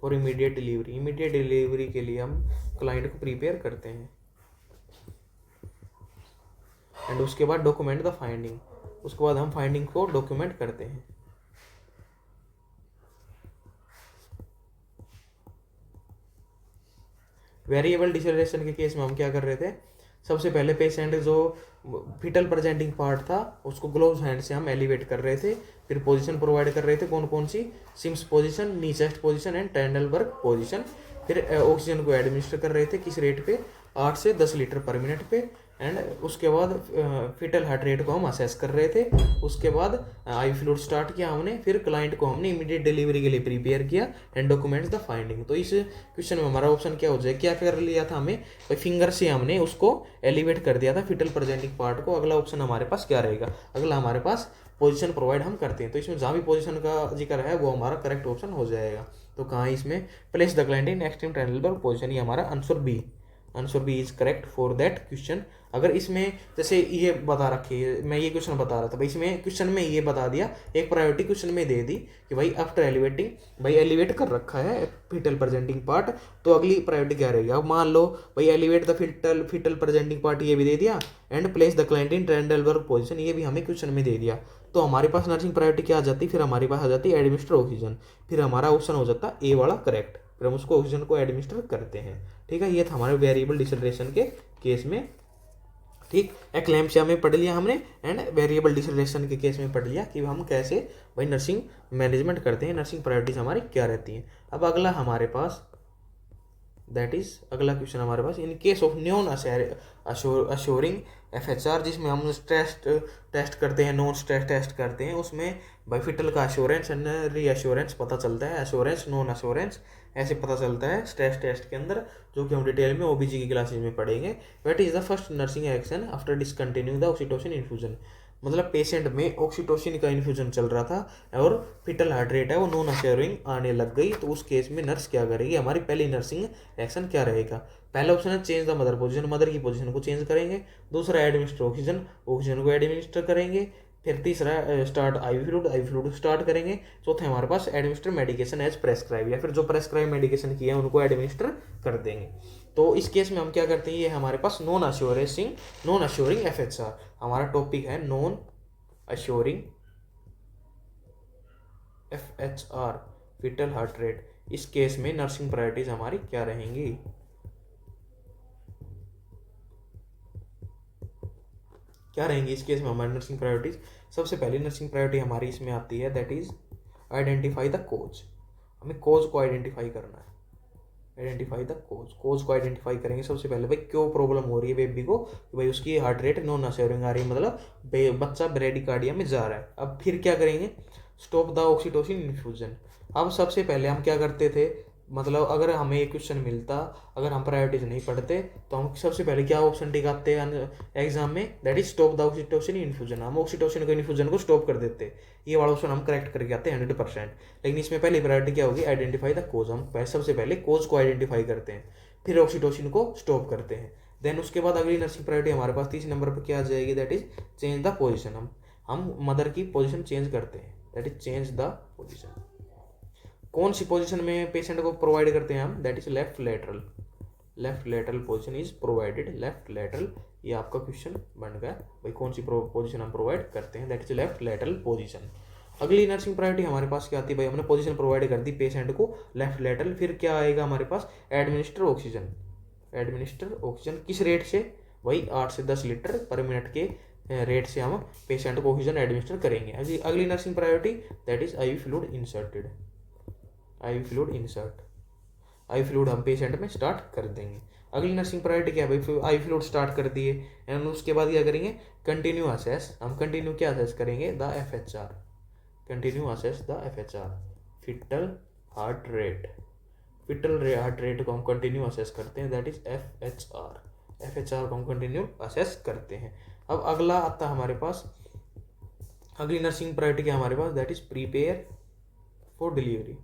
for immediate delivery. Immediate delivery के लिए हम क्लाइंट को प्रिपेयर करते हैं। एंड उसके बाद डॉक्यूमेंट द फाइंडिंग। उसके बाद हम फाइंडिंग को डॉक्यूमेंट करते हैं। वेरिएबल डिसेलरेशन के केस में हम क्या कर रहे थे? सबसे पहले पेशेंट जो फीटल प्रेजेंटिंग पार्ट था उसको ग्लोव्स हैंड से हम एलिवेट कर रहे थे। फिर पोजीशन प्रोवाइड कर रहे थे, कौन कौन सी? Sims position, knee chest position and Trendelenburg position. फिर ऑक्सीजन को एडमिनिस्टर कर रहे थे किस रेट पे? 8 से 10 लीटर पर मिनट पे। एंड उसके बाद फीटल हार्ट रेट को हम असेस कर रहे थे। उसके बाद IV फ्लूइड स्टार्ट किया हमने। फिर क्लाइंट को हमने इमीडिएट डिलीवरी के लिए प्रिपेयर किया एंड डॉक्यूमेंट्स द फाइंडिंग। तो इस क्वेश्चन में हमारा ऑप्शन क्या हो जाए? क्या कर लिया था हमें? फिंगर से हमने उसको एलिवेट कर दिया था फीटल प्रेजेंटिंग पार्ट को। अगला ऑप्शन हमारे पास क्या रहेगा? अगला हमारे पास पोजीशन प्रोवाइड हम करते हैं, तो इसमें जहाँ भी पोजीशन का जिक्र है वो हमारा करेक्ट ऑप्शन हो जाएगा। तो कहाँ इसमें? Place the client in extreme Trendelenburg position, ये हमारा answer B is correct for that question. अगर इसमें जैसे ये बता रखी है, मैं ये क्वेश्चन बता रहा था भाई, इसमें क्वेश्चन में ये बता दिया, एक प्रायोरिटी क्वेश्चन में दे दी कि भाई आफ्टर एलिवेटिंग, भाई एलिवेट कर रखा है फीटल प्रेजेंटिंग पार्ट, तो अगली प्रायोरिटी क्या रहेगी? अब मान लो भाई elevate the fetal presenting part ये भी दे दिया and place the client in Trendelenburg position, ये भी हमें क्वेश्चन में दे दिया। तो हमारे पास नर्सिंग प्रायोरिटी क्या आ जाती? फिर हमारे पास आ जाती है एडमिनिस्टर ऑक्सीजन। फिर हमारा ऑप्शन हो जाता ए वाला करेक्ट, फिर हम उसको ऑक्सीजन को एडमिनिस्टर करते हैं। ठीक है, ये था हमारे वेरिएबल डिसेलरेशन के केस में। ठीक, एक्लैम्प्सिया में पढ़ लिया हमने एंड वेरिएबल डिसेलरेशन के केस में पढ़ लिया कि हम कैसे भाई नर्सिंग मैनेजमेंट करते हैं, नर्सिंग प्रायोरिटीज हमारी क्या रहती हैं। अब अगला हमारे पास अगला क्वेश्चन हमारे पास, in case of non assuring FHR, जिसमें हम स्ट्रेस टेस्ट करते हैं, नॉन स्ट्रेस टेस्ट करते हैं, उसमें भाई फीटल का अश्योरेंस एंड रीअश्योरेंस पता चलता है, अश्योरेंस नॉन अश्योरेंस ऐसे पता चलता है स्ट्रेस टेस्ट के अंदर, जो कि हम डिटेल में OBG की क्लासेज में पढ़ेंगे। What is the first nursing action after discontinuing the oxytocin infusion? मतलब पेशेंट में ऑक्सीटोसिन का इन्फ्यूजन चल रहा था और फीटल हार्ट रेट है वो नॉन अश्योरिंग आने लग गई, तो उस केस में नर्स क्या करेगी? हमारी पहली नर्सिंग एक्शन क्या रहेगा? पहला ऑप्शन है change the mother position, mother की पोजीशन को चेंज करेंगे। दूसरा एडमिनिस्टर ऑक्सीजन को एडमिनिस्टर करेंगे। फिर तीसरा स्टार्ट IV फ्लूइड स्टार्ट करेंगे। चौथा हमारे पास एडमिनिस्टर मेडिकेशन एज प्रेस्क्राइब, या फिर जो प्रेस्क्राइब मेडिकेशन किया है उनको एडमिनिस्टर कर देंगे। तो इस केस में हम क्या करते हैं? ये हमारे पास नॉन अश्योरिंग FHR, हमारा टॉपिक है non assuring FHR fetal heart rate. इस केस में नर्सिंग प्रायोरिटीज हमारी क्या रहेंगी? इस केस में हमारी नर्सिंग प्रायोरिटीज? सबसे पहली नर्सिंग प्रायोरिटी हमारी इसमें आती है, that is identify the cause. हमें कोज को आइडेंटिफाई करना है। आइडेंटिफाई द कोज, कोज को आइडेंटिफाई करेंगे सबसे पहले। भाई क्यों प्रॉब्लम हो रही है बेबी को, कि भाई उसकी हार्ट रेट नॉन असेवरिंग आ रही है, मतलब बच्चा ब्रेडिकार्डिया में जा रहा है। अब फिर क्या करेंगे, स्टॉप द ऑक्सीटोसिन इन्फ्यूजन। अब सबसे पहले हम क्या करते थे, मतलब अगर हमें एक क्वेश्चन मिलता, अगर हम प्रायोरिटीज नहीं पढ़ते तो हम सबसे पहले क्या ऑप्शन टिकाते हैं एग्जाम में, that is stop the oxytocin infusion. हम ऑक्सीटोसिन को इन्फ्यूजन को स्टॉप कर देते, ये वाला ऑप्शन हम करेक्ट करके आते हैं 100%। लेकिन इसमें पहली प्रायोरिटी क्या होगी, आइडेंटिफाई द कोज। हम सबसे पहले कोज को आइडेंटिफाई करते हैं, फिर ऑक्सीटोसिन को स्टॉप करते हैं। देन उसके बाद अगली नर्सिंग प्रायोरिटी हमारे पास तीसरे नंबर पर क्या आ जाएगी, that is change the position. हम मदर की पोजिशन चेंज करते हैं, that is change the position. कौन सी पोजीशन में पेशेंट को प्रोवाइड करते हैं हम, that is left lateral. Left lateral position is provided, left lateral. ये आपका क्वेश्चन बन गया भाई, कौन सी पोजीशन हम प्रोवाइड करते हैं, that is left lateral position. अगली नर्सिंग प्रायोरिटी हमारे पास क्या आती है भाई, हमने पोजीशन प्रोवाइड कर दी पेशेंट को लेफ्ट लेटरल, फिर क्या आएगा हमारे पास, एडमिनिस्टर ऑक्सीजन। एडमिनिस्टर ऑक्सीजन किस रेट से, वही 8 से 10 लीटर पर मिनट के रेट से हम पेशेंट को ऑक्सीजन एडमिनिस्टर करेंगे। अगली nursing priority that is IV fluid inserted. IV fluid insert, IV fluid हम पेशेंट में स्टार्ट कर देंगे। अगली नर्सिंग प्रायोरिटी क्या है भाई, आईवी फ्लूइड स्टार्ट कर दिए एंड उसके बाद क्या करेंगे, कंटिन्यू असेस। हम कंटिन्यू क्या असेस करेंगे, the FHR. Continue assess the FHR, fetal heart rate. Fetal heart rate को हम कंटिन्यू असेस करते हैं, दैट इज एफएचआर। एफएचआर को हम कंटिन्यू असेस करते हैं। अब अगला आता है हमारे पास, अगली नर्सिंग प्रायोरिटी क्या हमारे पास, that is prepare for delivery.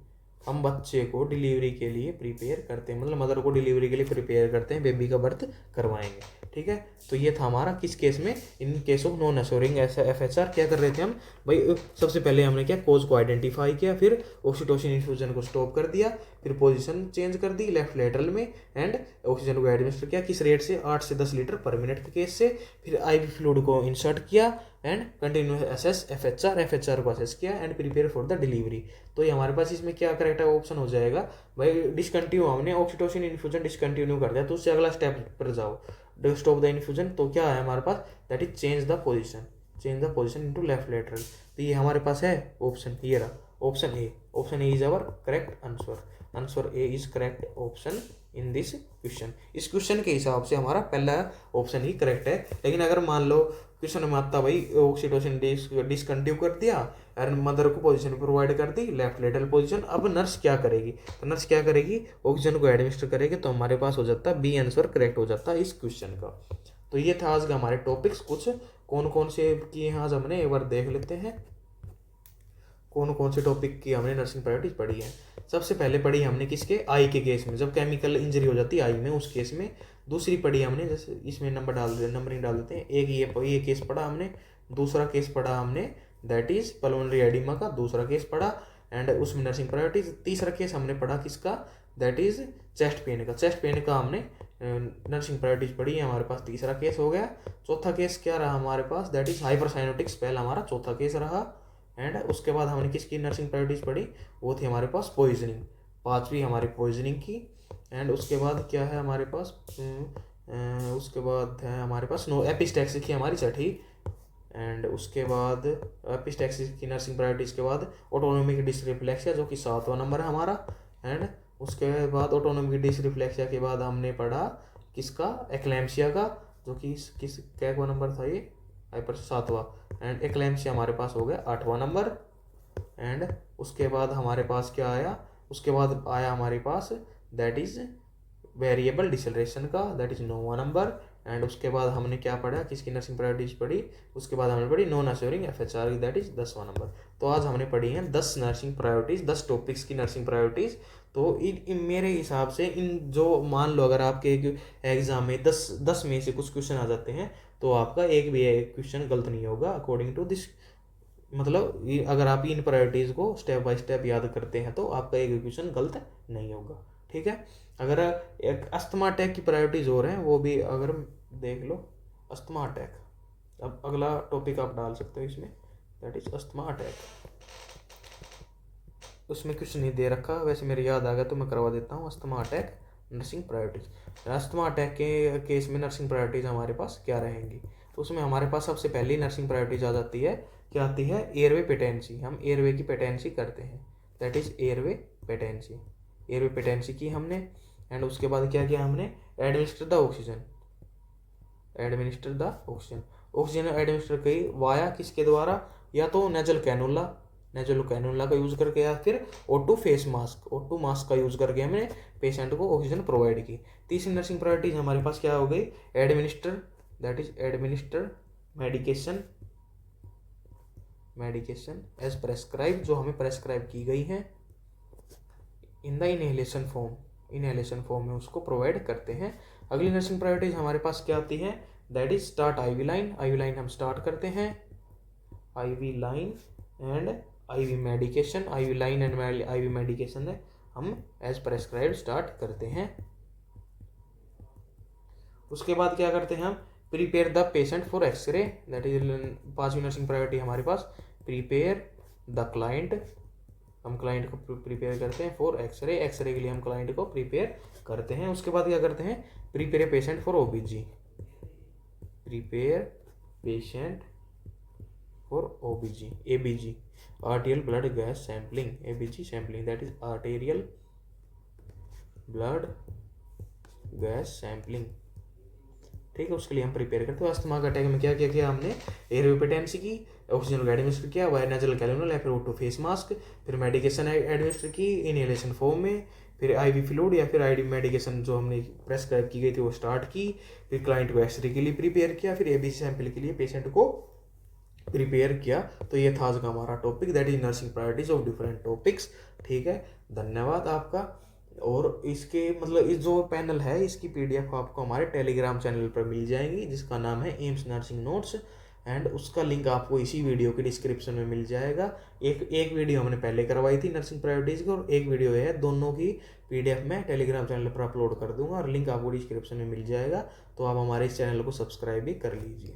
हम बच्चे को डिलीवरी के लिए प्रिपेयर करते हैं, मतलब मदर को डिलीवरी के लिए प्रिपेयर करते हैं, बेबी का बर्थ करवाएंगे। ठीक है, तो ये था हमारा किस केस में, in case of non assuring FHR. क्या कर रहे थे हम भाई, सबसे पहले हमने क्या कोज को आइडेंटिफाई किया, फिर ऑक्सीटोसिन इन्फ्यूजन को स्टॉप कर दिया, फिर पोजीशन चेंज कर दी लेफ्ट लेटरल में, एंड ऑक्सीजन को एडमिनिस्टर किया किस रेट से, 8 से 10 लीटर पर मिनट के केस से। फिर आईवी फ्लूइड को इंसर्ट किया एंड कंटिन्यू असेस एफएचआर को असेस किया and prepare for the delivery. तो ये हमारे पास इसमें क्या करेक्ट ऑप्शन हो जाएगा भाई, डिसकंटिन्यू। हमने ऑक्सीटोसिन इन्फ्यूजन डिसकंटिन्यू कर दिया, तो उससे अगला स्टेप पर जाओ, स्टॉप द इन्फ्यूजन। तो क्या है हमारे पास, that is change the position, change the position into left lateral. तो ये हमारे पास है ऑप्शन, ये रहा option A. Option A is our correct answer. Answer A is correct option in this question. इस क्वेश्चन के हिसाब से हमारा पहला ऑप्शन ही करेक्ट है। लेकिन अगर मान लो क्वेश्चन में आता भाई ऑक्सीटोसिन डिसकंटिन्यू कर दिया और मदर को पोजीशन प्रोवाइड कर दी लेफ्ट लेटरल पोजीशन, अब नर्स क्या करेगी, तो नर्स क्या करेगी, ऑक्सीजन को एडमिनिस्टर करेगी। तो हमारे पास हो जाता बी आंसर करेक्ट हो जाता इस क्वेश्चन का। तो ये था आज का हमारे टॉपिक्स, कुछ कौन कौन से किए हैं आज हमने, एक बार देख लेते हैं कौन कौन से टॉपिक की हमने नर्सिंग प्रायोरिटीज पढ़ी है। सबसे पहले पढ़ी हमने किसके, आई के केस में, जब केमिकल इंजरी हो जाती है आई में, उस केस में। दूसरी पढ़ी हमने, जैसे इसमें नंबरिंग डाल देते हैं, एक ये केस पढ़ा हमने, दूसरा केस पढ़ा हमने दैट इज पल्मोनरी एडिमा का, दूसरा केस पढ़ा एंड उसमें नर्सिंग प्रायोरिटीज। तीसरा केस हमने पढ़ा किसका, दैट इज चेस्ट पेन का। चेस्ट पेन का हमने नर्सिंग प्रायोरिटीज पढ़ी है, हमारे पास तीसरा केस हो गया। चौथा केस क्या रहा हमारे पास, दैट इज हाइपरसाइनोटिक स्पेल, हमारा चौथा केस रहा। एंड उसके बाद हमने किसकी नर्सिंग प्रायोरिटीज पढ़ी, वो थी हमारे पास पॉइजनिंग, पांचवी हमारी पॉइजनिंग की। एंड उसके बाद क्या है हमारे पास, उसके बाद है हमारे पास नो एपिस्टैक्सिस की हमारी छठी। एंड उसके बाद एपिस्टैक्सिस की नर्सिंग प्रायोरिटीज के बाद ऑटोनोमिक डिसरिफ्लेक्सिया जो कि 7वां नंबर है हमारा। एंड उसके बाद ऑटोनोमिक डिसरिफ्लेक्सिया के बाद हमने पढ़ा किसका, एक्लैम्सिया का, जो कि किस क्या नंबर था ये, हाइपर 7वां। एंड एक्लैम्सिया हमारे पास हो गया 8वां नंबर। एंड उसके बाद हमारे पास क्या आया, उसके बाद आया हमारे पास दैट इज वेरिएबल डिसलरेशन का, दैट इज 9वां नंबर। एंड उसके बाद हमने क्या पढ़ा, किसकी नर्सिंग प्रायोरिटीज पढ़ी, उसके बाद हमने पढ़ी नॉन अश्योरिंग एफएचआर की, दैट इज 10वां नंबर। तो आज हमने पढ़ी हैं 10 नर्सिंग प्रायोरिटीज, 10 टॉपिक्स की नर्सिंग प्रायोरिटीज। तो इन मेरे हिसाब से इन जो मान लो अगर आपके एग्जाम में 10 में से कुछ क्वेश्चन आ जाते हैं तो आपका एक भी क्वेश्चन गलत नहीं होगा अकॉर्डिंग टू दिस। मतलब अगर आप इन प्रायोरिटीज़ को स्टेप बाय स्टेप याद करते हैं तो आपका एक भी क्वेश्चन गलत नहीं होगा। ठीक है, अगर एक अस्थमा अटैक की प्रायोरिटीज हो रहे हैं वो भी अगर देख लो, अस्थमा अटैक, अब अगला टॉपिक आप डाल सकते हो इसमें, दैट इज अस्थमा अटैक। उसमें कुछ नहीं दे रखा, वैसे मेरे याद आ गया तो मैं करवा देता हूँ। Asthma attack nursing priorities, asthma attack के केस में नर्सिंग प्रायोरिटीज हमारे पास क्या रहेंगी, तो उसमें हमारे पास सबसे पहली नर्सिंग प्रायोरिटीज आ जाती है, क्या आती है, एयरवे पेटेंसी। हम एयरवे की पेटेंसी करते हैं, that is airway patency. Airway patency की हमने। एंड उसके बाद क्या किया हमने, administer the oxygen, administer the oxygen, oxygen administer की वाया किसके द्वारा, या तो नेजल कैनुला, नेजल कैनुला का यूज करके, या फिर O2 face mask, O2 mask का यूज करके हमने पेशेंट को ऑक्सीजन प्रोवाइड की। तीसरी नर्सिंग प्रायोरिटीज हमारे पास क्या हो गई, administer, that is administer medication, medication as prescribe, जो हमें प्रेस्क्राइब की गई है, in the inhalation form, inhalation form में उसको प्रोवाइड करते हैं। अगली नर्सिंग प्रायोरिटीज हमारे पास क्या आती है, that is start IV line, IV line हम स्टार्ट करते हैं, IV line and IV medication, IV line and IV medication है हम एज प्रेस्क्राइब स्टार्ट करते हैं। उसके बाद क्या करते हैं हम, prepare the patient for x-ray, that is 5वीं नर्सिंग प्रायोरिटी हमारे पास, प्रिपेयर द क्लाइंट, हम क्लाइंट को प्रिपेयर करते हैं फॉर एक्सरे, एक्सरे के लिए हम क्लाइंट को प्रिपेयर करते हैं। उसके बाद क्या करते हैं, prepare a patient for OBG, prepare patient for OBG, ABG, arterial blood gas sampling, ABG sampling, that is arterial blood gas sampling, ठीक है, उसके लिए हम प्रिपेयर करते हैं। अस्थमा के अटैक में क्या क्या किया हमने, एयरोपेटेंसी की, ऑक्सीजन एडमिनिस्टर किया, वायर नेजल कैनुला या फिर O2 फेस मास्क, फिर मेडिकेशन एडमिनिस्टर की इनहेलेशन फॉर्म में, फिर IV फ्लूइड या फिर IV मेडिकेशन जो हमने प्रेस्क्राइब की गई थी वो स्टार्ट की, फिर क्लाइंट को एक्सरे के लिए प्रिपेयर किया, फिर ABC सैंपल के लिए पेशेंट को प्रिपेयर किया। तो ये था आज का हमारा topic, that is nursing priorities of different topics, ठीक है, धन्यवाद आपका। और इसके मतलब इस जो पैनल है इसकी PDF आपको हमारे टेलीग्राम चैनल पर मिल जाएगी, जिसका नाम है एम्स नर्सिंग नोट्स, एंड उसका लिंक आपको इसी वीडियो के डिस्क्रिप्शन में मिल जाएगा। एक वीडियो हमने पहले करवाई थी नर्सिंग प्रायोरिटीज की, और एक वीडियो है, दोनों की PDF मैं टेलीग्राम चैनल पर अपलोड कर दूंगा, और लिंक आपको डिस्क्रिप्शन में मिल जाएगा। तो आप हमारे इस चैनल को सब्सक्राइब भी कर लीजिए।